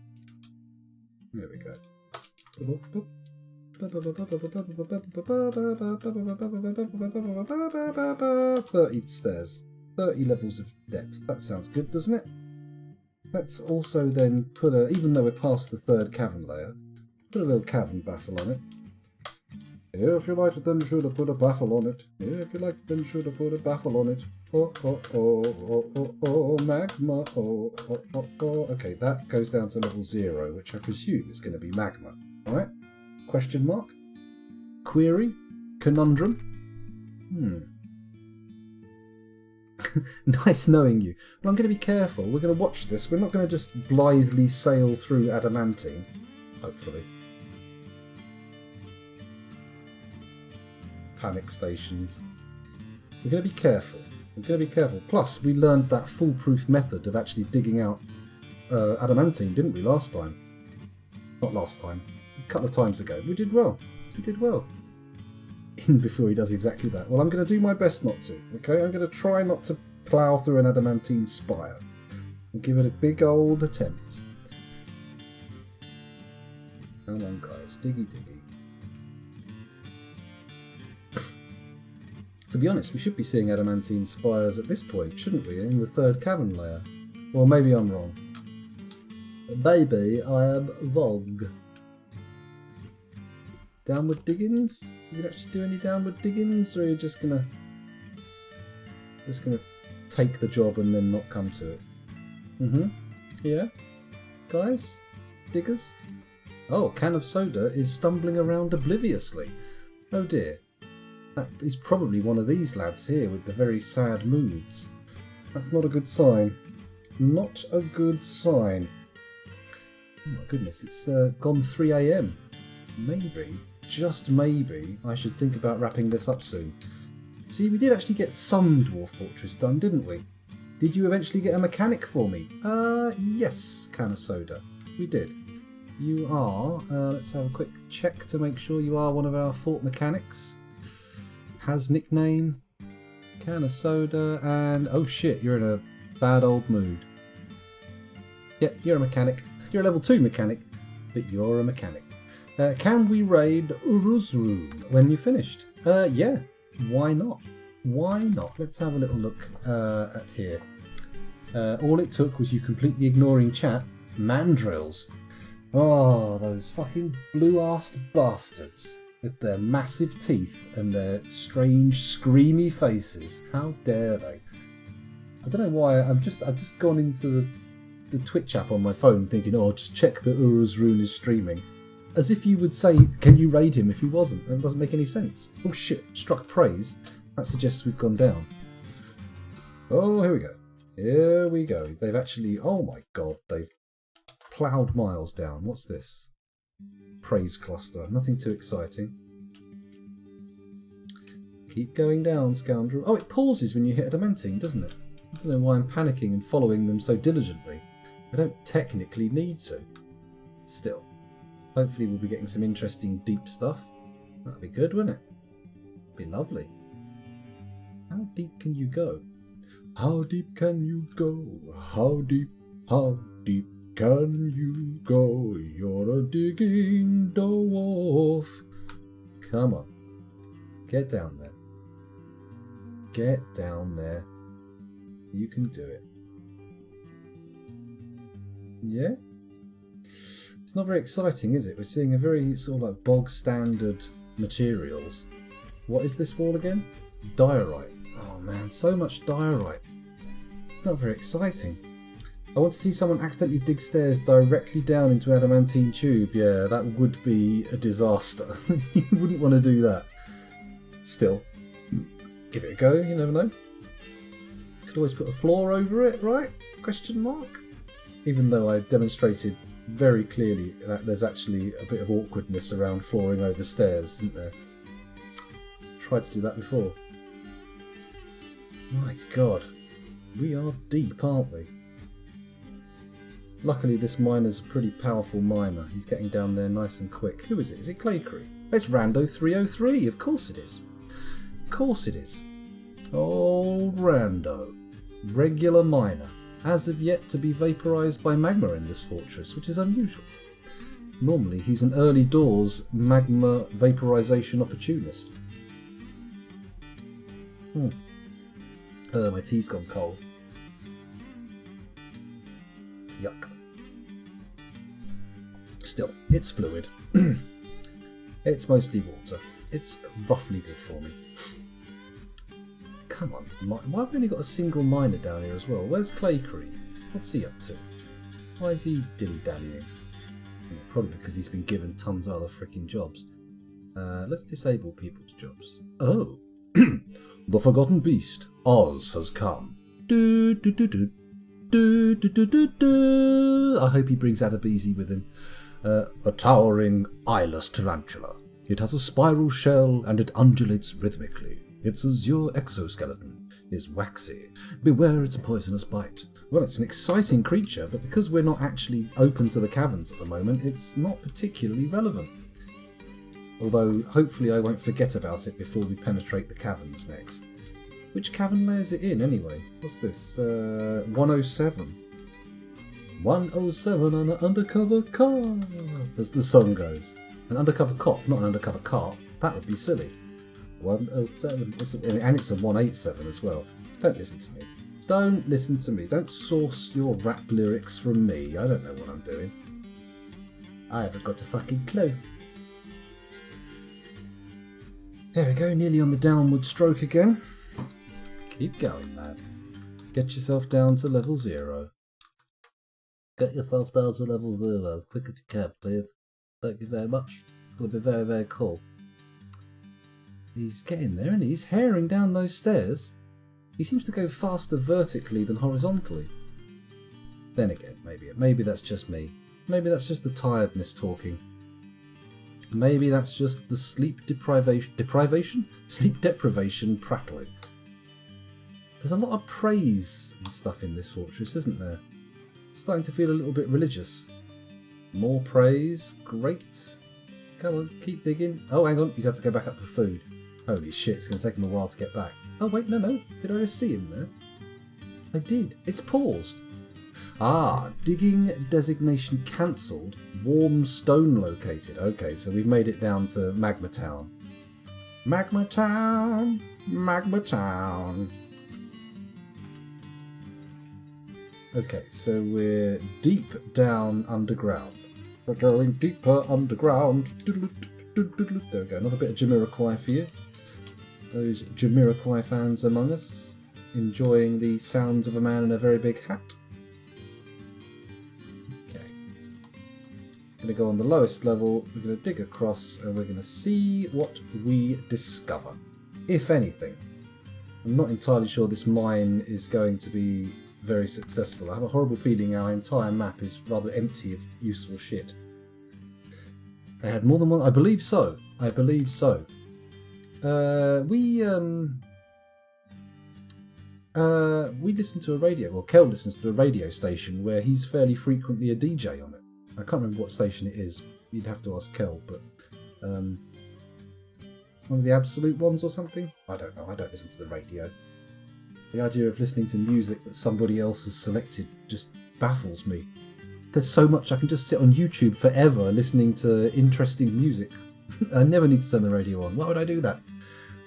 There we go. 30 stairs. 30 levels of depth. That sounds good, doesn't it? Let's also then put a, even though we're past the third cavern layer, put a little cavern baffle on it. If you like it, then should have put a baffle on it. If you like it, then should have put a baffle on it. Oh, oh, oh, oh, oh, oh, magma. Oh, oh, oh, oh. Okay, that goes down to level 0, which I presume is going to be magma. Alright? Question mark? Query? Conundrum? Nice knowing you. But I'm going to be careful. We're going to watch this. We're not going to just blithely sail through adamantine. Hopefully. Panic stations. We're going to be careful. We're going to be careful. Plus, we learned that foolproof method of actually digging out adamantine, didn't we, last time? Not last time. A couple of times ago. We did well. We did well. Before he does exactly that. Well, I'm going to do my best not to. Okay, I'm going to try not to plough through an adamantine spire. And give it a big old attempt. Come on, guys. Diggy, diggy. To be honest, we should be seeing adamantine spires at this point, shouldn't we? In the third cavern layer. Or maybe I'm wrong. Maybe I am wrong. Downward diggings? You can actually do any downward diggings, or are you just gonna take the job and then not come to it? Yeah? Guys? Diggers? Oh, can of soda is stumbling around obliviously. Oh dear. That is probably one of these lads here with the very sad moods. That's not a good sign. Not a good sign. Oh my goodness, it's gone 3 AM. Maybe, just maybe, I should think about wrapping this up soon. See, we did actually get some Dwarf Fortress done, didn't we? Did you eventually get a mechanic for me? Yes, can of soda. We did. You are, let's have a quick check to make sure you are one of our fort mechanics. Has nickname, can of soda, and oh shit, you're in a bad old mood. Yeah, you're a mechanic. You're a level 2 mechanic, but you're a mechanic. Can we raid Uru's room when you're finished? Yeah, why not? Why not? Let's have a little look at here. All it took was you completely ignoring chat. Mandrills. Oh, those fucking blue-assed bastards. With their massive teeth and their strange, screamy faces. How dare they? I don't know why. I've just gone into the Twitch app on my phone thinking, oh, just check that Uru's Rune is streaming. As if you would say, can you raid him if he wasn't? That doesn't make any sense. Oh shit, struck praise. That suggests we've gone down. Oh, here we go. Here we go. They've actually, oh my god, they've ploughed miles down. What's this? Praise cluster. Nothing too exciting. Keep going down, scoundrel. Oh, it pauses when you hit adamantine, doesn't it? I don't know why I'm panicking and following them so diligently. I don't technically need to. Still. Hopefully we'll be getting some interesting deep stuff. That'd be good, wouldn't it? Be lovely. How deep can you go? How deep can you go? How deep can you go? You're a digging dwarf. Come on. Get down there. Get down there. You can do it. Yeah? It's not very exciting, is it? We're seeing a very sort of like bog standard materials. What is this wall again? Diorite. Oh man, so much diorite. It's not very exciting. I want to see someone accidentally dig stairs directly down into adamantine tube. Yeah, that would be a disaster. You wouldn't want to do that. Still, give it a go, you never know. Could could always put a floor over it, right? Question mark. Even though I demonstrated very clearly that there's actually a bit of awkwardness around flooring over stairs, isn't there? Tried to do that before. My God, we are deep, aren't we? Luckily this miner's a pretty powerful miner. He's getting down there nice and quick. Who is it? Is it Claycree? It's Rando 303, of course it is. Of course it is. Old Rando. Regular miner. As of yet to be vaporised by magma in this fortress, which is unusual. Normally he's an early doors magma vaporisation opportunist. My tea's gone cold. Yuck. Still, it's fluid. It's mostly water. It's roughly good for me. Come on, why have we only got a single miner down here as well? Where's Claycree? What's he up to? Why is he dilly-dallying? Probably because he's been given tons of other freaking jobs. Let's disable people's jobs. Oh! The Forgotten Beast, Oz, has come. Do, do, do, do. Do, do, do, do, do. I hope he brings Adabisi with him. A towering, eyeless tarantula. It has a spiral shell and it undulates rhythmically. Its azure exoskeleton is waxy. Beware its poisonous bite. Well, it's an exciting creature, but because we're not actually open to the caverns at the moment, it's not particularly relevant. Although, hopefully I won't forget about it before we penetrate the caverns next. Which cavern layer is it in, anyway? What's this? 107. 107 on an undercover car, as the song goes. An undercover cop, not an undercover car. That would be silly. 107. And it's a 187 as well. Don't listen to me. Don't listen to me. Don't source your rap lyrics from me. I don't know what I'm doing. I haven't got a fucking clue. There we go, nearly on the downward stroke again. Keep going, lad. Get yourself down to level 0. Get yourself down to level 0 as quick as you can, please. Thank you very much. It's going to be very, very cool. He's getting there, and he's herring down those stairs. He seems to go faster vertically than horizontally. Then again, maybe that's just me. Maybe that's just the tiredness talking. Maybe that's just the sleep deprivation? Sleep deprivation prattling. There's a lot of praise and stuff in this fortress, isn't there? It's starting to feel a little bit religious. More praise, great. Come on, keep digging. Oh, hang on, he's had to go back up for food. Holy shit, it's going to take him a while to get back. Oh wait, no. Did I just see him there? I did. It's paused. Ah, digging designation cancelled. Warm stone located. Okay, so we've made it down to Magma Town. Magma Town! Magma Town! Okay, so we're deep down underground. We're going deeper underground. There we go, another bit of Jamiroquai for you. Those Jamiroquai fans among us, enjoying the sounds of a man in a very big hat. Okay. Going to go on the lowest level, we're going to dig across and we're going to see what we discover, if anything. I'm not entirely sure this mine is going to be very successful. I have a horrible feeling our entire map is rather empty of useful shit. They had more than one. I believe so. We listen to a radio. Well, Kel listens to a radio station where he's fairly frequently a DJ on it. I can't remember what station it is. You'd have to ask Kel, but one of the absolute ones or something. I don't know. I don't listen to the radio. The idea of listening to music that somebody else has selected just baffles me. There's so much I can just sit on YouTube forever listening to interesting music. I never need to turn the radio on. Why would I do that?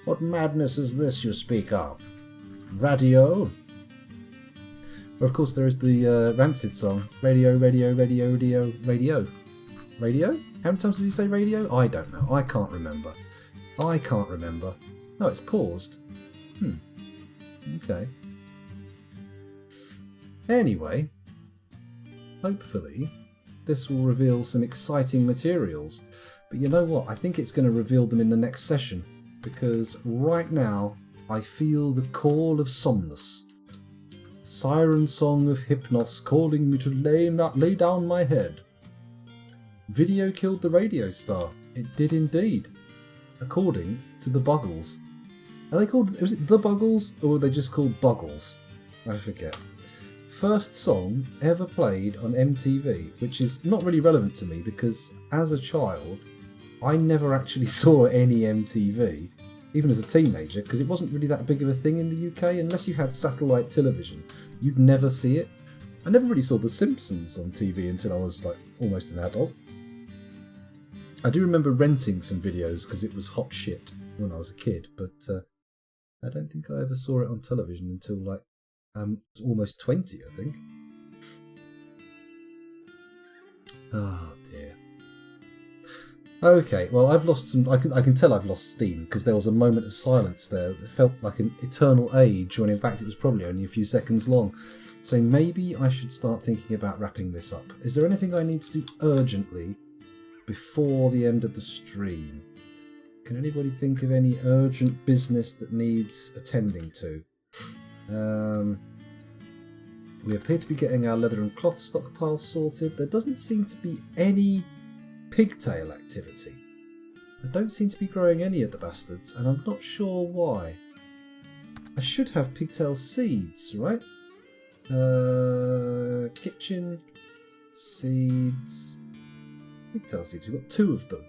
What madness is this you speak of? Radio? Well, of course there is the Rancid song. Radio, radio, radio, radio, radio. Radio? How many times did he say radio? I don't know. I can't remember. No, it's paused. Okay. Anyway, hopefully this will reveal some exciting materials. But you know what? I think it's going to reveal them in the next session, because right now I feel the call of Somnus. Siren song of Hypnos calling me to lay down my head. Video killed the radio star. It did indeed. According to the Buggles. Are they called... Was it the Buggles? Or were they just called Buggles? I forget. First song ever played on MTV, which is not really relevant to me because as a child I never actually saw any MTV, even as a teenager, because it wasn't really that big of a thing in the UK. Unless you had satellite television, you'd never see it. I never really saw The Simpsons on TV until I was like almost an adult. I do remember renting some videos because it was hot shit when I was a kid, but I don't think I ever saw it on television until like almost 20, I think. Oh dear. Okay, well I've lost some. I can tell I've lost steam because there was a moment of silence there. It felt like an eternal age, when in fact it was probably only a few seconds long. So maybe I should start thinking about wrapping this up. Is there anything I need to do urgently before the end of the stream? Can anybody think of any urgent business that needs attending to? We appear to be getting our leather and cloth stockpile sorted. There doesn't seem to be any pigtail activity. I don't seem to be growing any of the bastards, and I'm not sure why. I should have pigtail seeds, right? Kitchen seeds. Pigtail seeds. We've got 2 of them.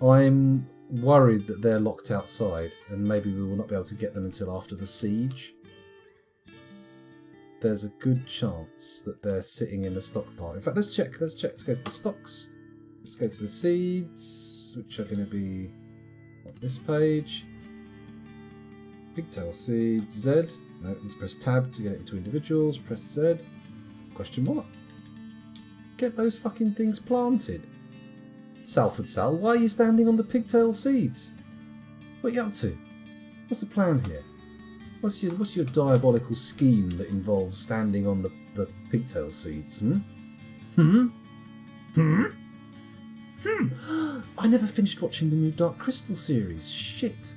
I'm worried that they're locked outside, and maybe we will not be able to get them until after the siege. There's a good chance that they're sitting in the stockpile. In fact, let's check. Let's go to the stocks. Let's go to the seeds, which are going to be on this page. Pigtail seeds, Z. No, let's press tab to get it into individuals. Press Z. Question mark. Get those fucking things planted. Salford Sal, why are you standing on the pigtail seeds? What are you up to? What's the plan here? What's your diabolical scheme that involves standing on the pigtail seeds? I never finished watching the new Dark Crystal series. Shit.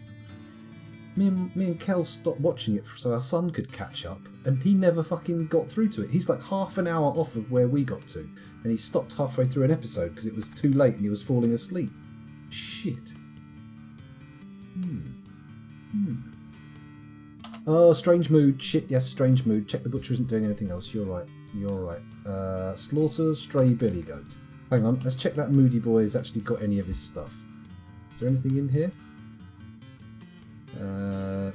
Me and Kel stopped watching it so our son could catch up, and he never fucking got through to it. He's like half an hour off of where we got to, and he stopped halfway through an episode because it was too late and he was falling asleep. Shit. Oh, strange mood. Shit, yes, strange mood. Check the butcher isn't doing anything else. You're right. Slaughter stray billy goat. Hang on, let's check that moody boy has actually got any of his stuff. Is there anything in here?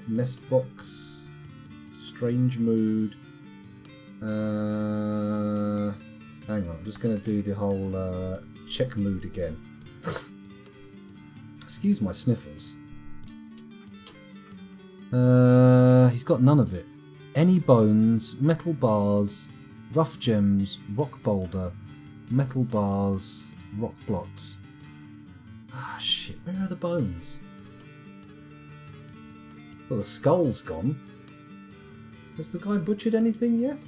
Nest box. Strange mood. Hang on, I'm just going to do the whole check mood again. Excuse my sniffles. He's got none of it. Any bones, metal bars, rough gems, rock boulder, metal bars, rock blocks. Ah, shit, where are the bones? Well, the skull's gone. Has the guy butchered anything yet?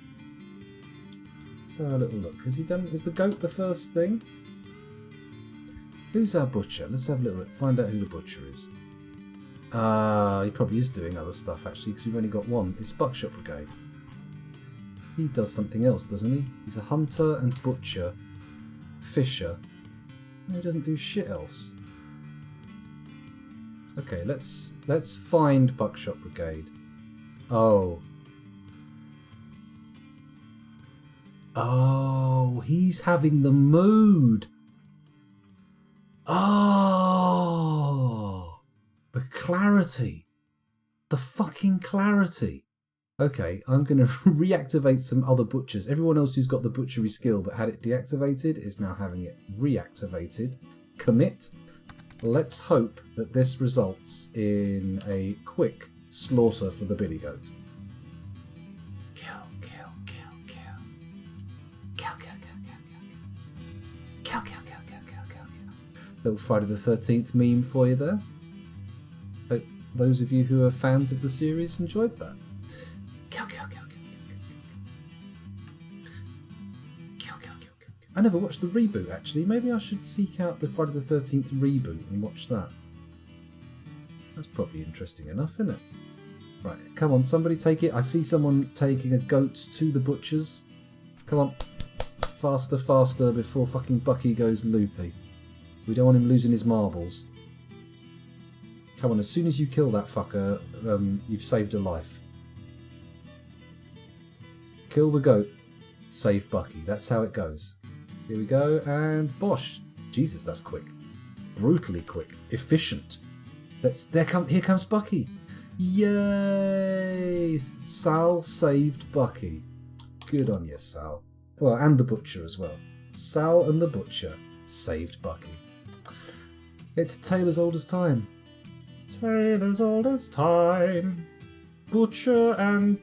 Let's have a little look. Has he done... Is the goat the first thing? Who's our butcher? Let's have a little look. Find out who the butcher is. He probably is doing other stuff, actually, because we've only got one. It's Buckshot Brigade. He does something else, doesn't he? He's a hunter and butcher. Fisher. No, he doesn't do shit else. Okay, let's find Buckshot Brigade. Oh, he's having the mood. Oh, the clarity. The fucking clarity. Okay, I'm going to reactivate some other butchers. Everyone else who's got the butchery skill but had it deactivated is now having it reactivated. Commit. Let's hope that this results in a quick slaughter for the billy goat. Kill, kill, kill, kill. Kill, kill, kill, kill, kill, kill. Kill, kill, kill, kill, kill, kill, kill. Little Friday the 13th meme for you there. Hope those of you who are fans of the series enjoyed that. Kill, kill, kill, kill, kill, kill, kill, kill, kill. I never watched the reboot, actually. Maybe I should seek out the Friday the 13th reboot and watch that. That's probably interesting enough, isn't it? Right, come on, somebody take it. I see someone taking a goat to the butcher's. Come on. Faster, faster, before fucking Bucky goes loopy. We don't want him losing his marbles. Come on, as soon as you kill that fucker, you've saved a life. Kill the goat, save Bucky. That's how it goes. Here we go, and bosh. Jesus, that's quick. Brutally quick. Efficient. Here comes Bucky. Yay! Sal saved Bucky. Good on you, Sal. Well, and the butcher as well. Sal and the butcher saved Bucky. It's a tale as old as time. Tale as old as time. Butcher and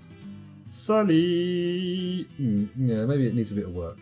Sally. Yeah, maybe it needs a bit of work.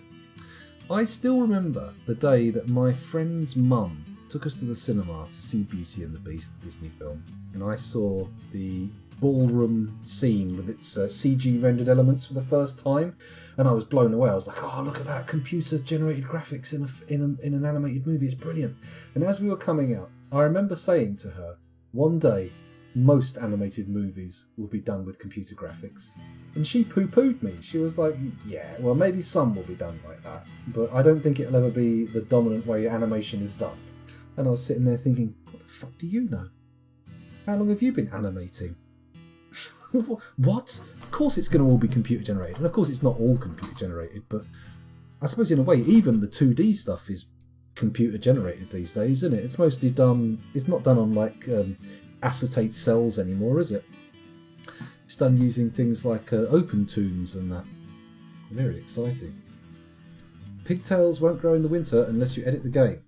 I still remember the day that my friend's mum took us to the cinema to see Beauty and the Beast, the Disney film, and I saw the ballroom scene with its CG rendered elements for the first time, and I was blown away. I was like, "Oh, look at that computer generated graphics in an animated movie! It's brilliant!" And as we were coming out, I remember saying to her, "One day, most animated movies will be done with computer graphics." And she poo-pooed me. She was like, "Yeah, well, maybe some will be done like that, but I don't think it'll ever be the dominant way animation is done." And I was sitting there thinking, what the fuck do you know? How long have you been animating? What? Of course it's going to all be computer generated. And of course it's not all computer generated, but I suppose in a way even the 2D stuff is computer generated these days, isn't it? It's mostly done, it's not done on like acetate cells anymore, is it? It's done using things like OpenToons and that. Very exciting. Pigtails won't grow in the winter unless you edit the game.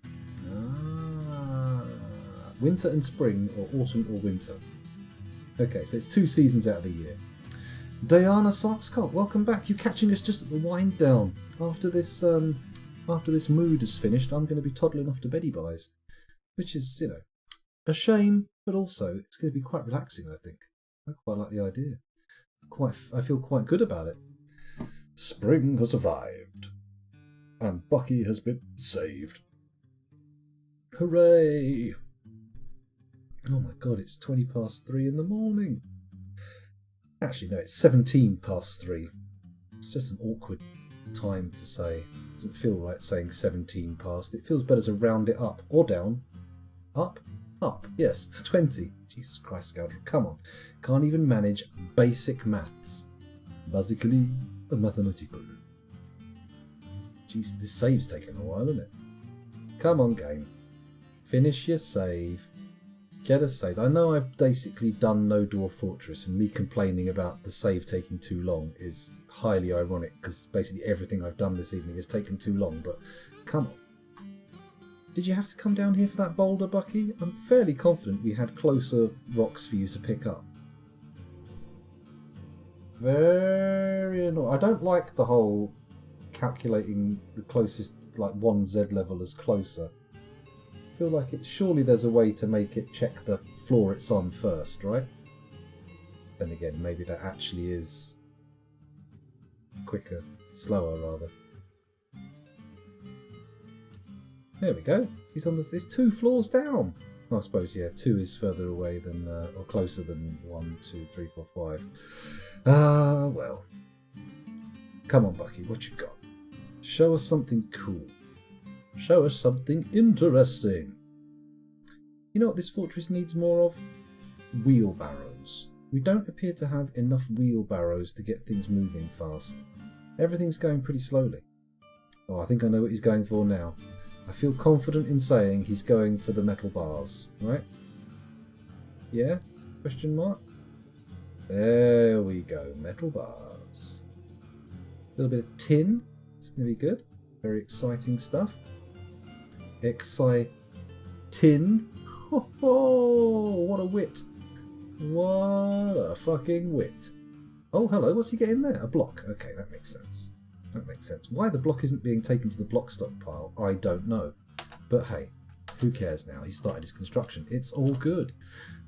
Winter and spring, or autumn or winter. Okay, so it's 2 seasons out of the year. Diana Sarkscott, welcome back. You catching us just at the wind down. After this mood is finished, I'm going to be toddling off to beddy buys, which is, you know, a shame, but also it's going to be quite relaxing. I think I quite like the idea. I feel quite good about it. Spring has arrived, and Bucky has been saved. Hooray! Oh my god, it's 3:20 in the morning. Actually, no, it's 3:17. It's just an awkward time to say. It doesn't feel right saying 17 past. It feels better to round it up or down. Up? Up, yes, to 20. Jesus Christ, Scoundrel, come on. Can't even manage basic maths. Basically, a mathematical. Jesus, this save's taken a while, isn't it? Come on, game. Finish your save. Get us saved. I know I've basically done No Dwarf Fortress, and me complaining about the save taking too long is highly ironic, because basically everything I've done this evening has taken too long, but come on. Did you have to come down here for that boulder, Bucky? I'm fairly confident we had closer rocks for you to pick up. Very annoying. I don't like the whole calculating the closest, like 1Z level as closer. I feel like surely there's a way to make it check the floor it's on first, right? Then again, maybe that actually is quicker, slower rather. There we go. He's on this. It's 2 floors down. I suppose, yeah, 2 is further away than, or closer than 1, 2, 3, 4, 5. Well. Come on, Bucky, what you got? Show us something cool. Show us something interesting. You know what this fortress needs more of? Wheelbarrows. We don't appear to have enough wheelbarrows to get things moving fast. Everything's going pretty slowly. Oh, I think I know what he's going for now. I feel confident in saying he's going for the metal bars, right? Yeah? Question mark? There we go, metal bars. A little bit of tin. It's going to be good. Very exciting stuff. Exciting. Ho ho! What a wit. What a fucking wit. Oh, hello, what's he getting there? A block. Okay, that makes sense. That makes sense. Why the block isn't being taken to the block stockpile, I don't know. But hey, who cares now? He started his construction. It's all good.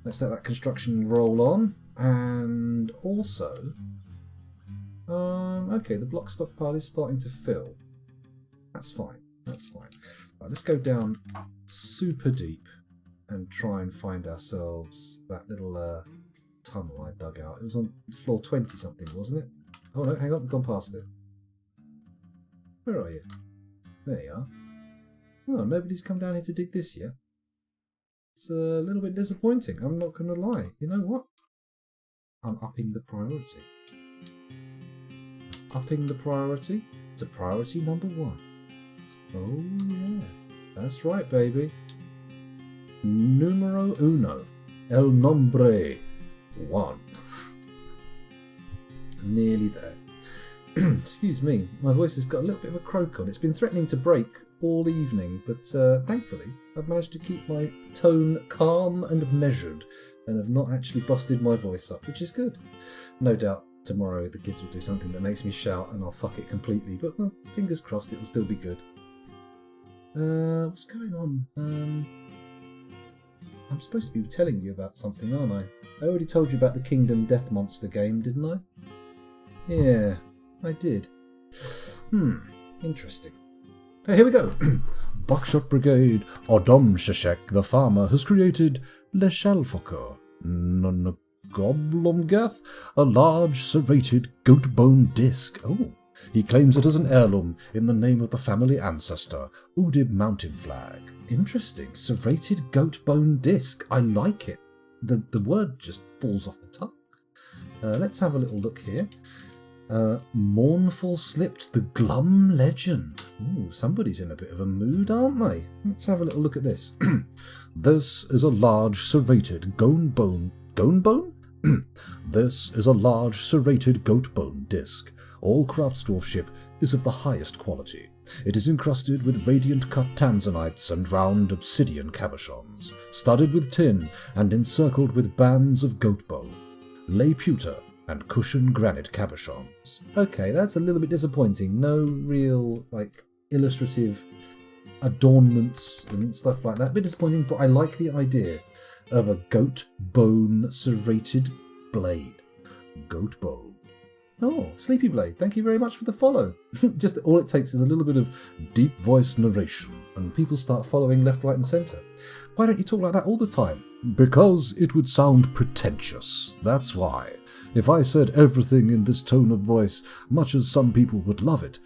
Let's let that construction roll on. And also, okay, the block stockpile is starting to fill. That's fine. That's fine. Right, let's go down super deep and try and find ourselves that little tunnel I dug out? It was on floor 20 something, wasn't it? Oh no, hang on, we've gone past it. Where are you? There you are. Oh, nobody's come down here to dig this yet. It's a little bit disappointing, I'm not going to lie. You know what? I'm upping the priority. Upping the priority to priority number 1. Oh yeah, that's right, baby. Numero uno. El nombre 1. Nearly there. Excuse me, my voice has got a little bit of a croak on. It's been threatening to break all evening, but thankfully I've managed to keep my tone calm and measured and have not actually busted my voice up, which is good. No doubt tomorrow the kids will do something that makes me shout and I'll fuck it completely, but well, fingers crossed it will still be good. What's going on? I'm supposed to be telling you about something, aren't I? I already told you about the Kingdom Death Monster game, didn't I? Yeah, I did. Interesting. Hey, here we go. Buckshot Brigade, Odom Sheshek, the farmer, has created Le Shalfoker, Goblomgath, a large serrated goat bone disc. Oh, he claims it as an heirloom in the name of the family ancestor, Udib Mountain Flag. Interesting. Serrated goat bone disc. I like it. The word just falls off the tongue. Let's have a little look here. Mournful Slipped, the Glum Legend. Ooh, somebody's in a bit of a mood, aren't they? Let's have a little look at this. This is a large serrated goat bone. This is a large serrated goat bone disc. All craftsdwarfship is of the highest quality. It is encrusted with radiant cut tanzanites and round obsidian cabochons, studded with tin and encircled with bands of goat bone, lay pewter, and cushion granite cabochons. Okay, that's a little bit disappointing. No real, illustrative adornments and stuff like that. A bit disappointing, but I like the idea of a goat bone serrated blade. Goat bone. Oh, Sleepy Blade, thank you very much for the follow. Just all it takes is a little bit of deep voice narration, and people start following left, right, and centre. Why don't you talk like that all the time? Because it would sound pretentious. That's why. If I said everything in this tone of voice, much as some people would love it,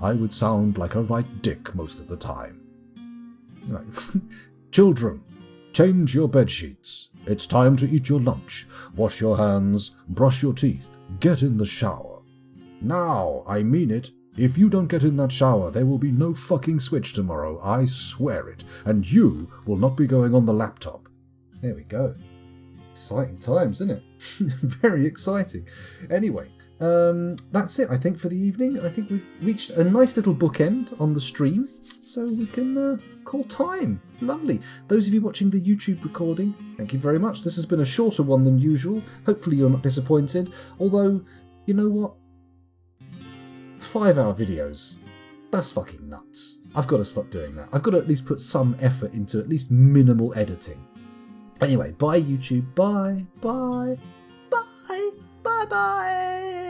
I would sound like a right dick most of the time. Right. Children, change your bed sheets. It's time to eat your lunch. Wash your hands, brush your teeth, get in the shower. Now, I mean it. If you don't get in that shower, there will be no fucking Switch tomorrow, I swear it, and you will not be going on the laptop. There we go. Exciting times, isn't it? Very exciting. Anyway, that's it, I think, for the evening. I think we've reached a nice little bookend on the stream, so we can call time. Lovely. Those of you watching the YouTube recording, thank you very much. This has been a shorter one than usual. Hopefully you're not disappointed. Although, you know what? 5-hour videos. That's fucking nuts. I've got to stop doing that. I've got to at least put some effort into at least minimal editing. Anyway, bye YouTube. Bye. Bye. Bye. Bye-bye.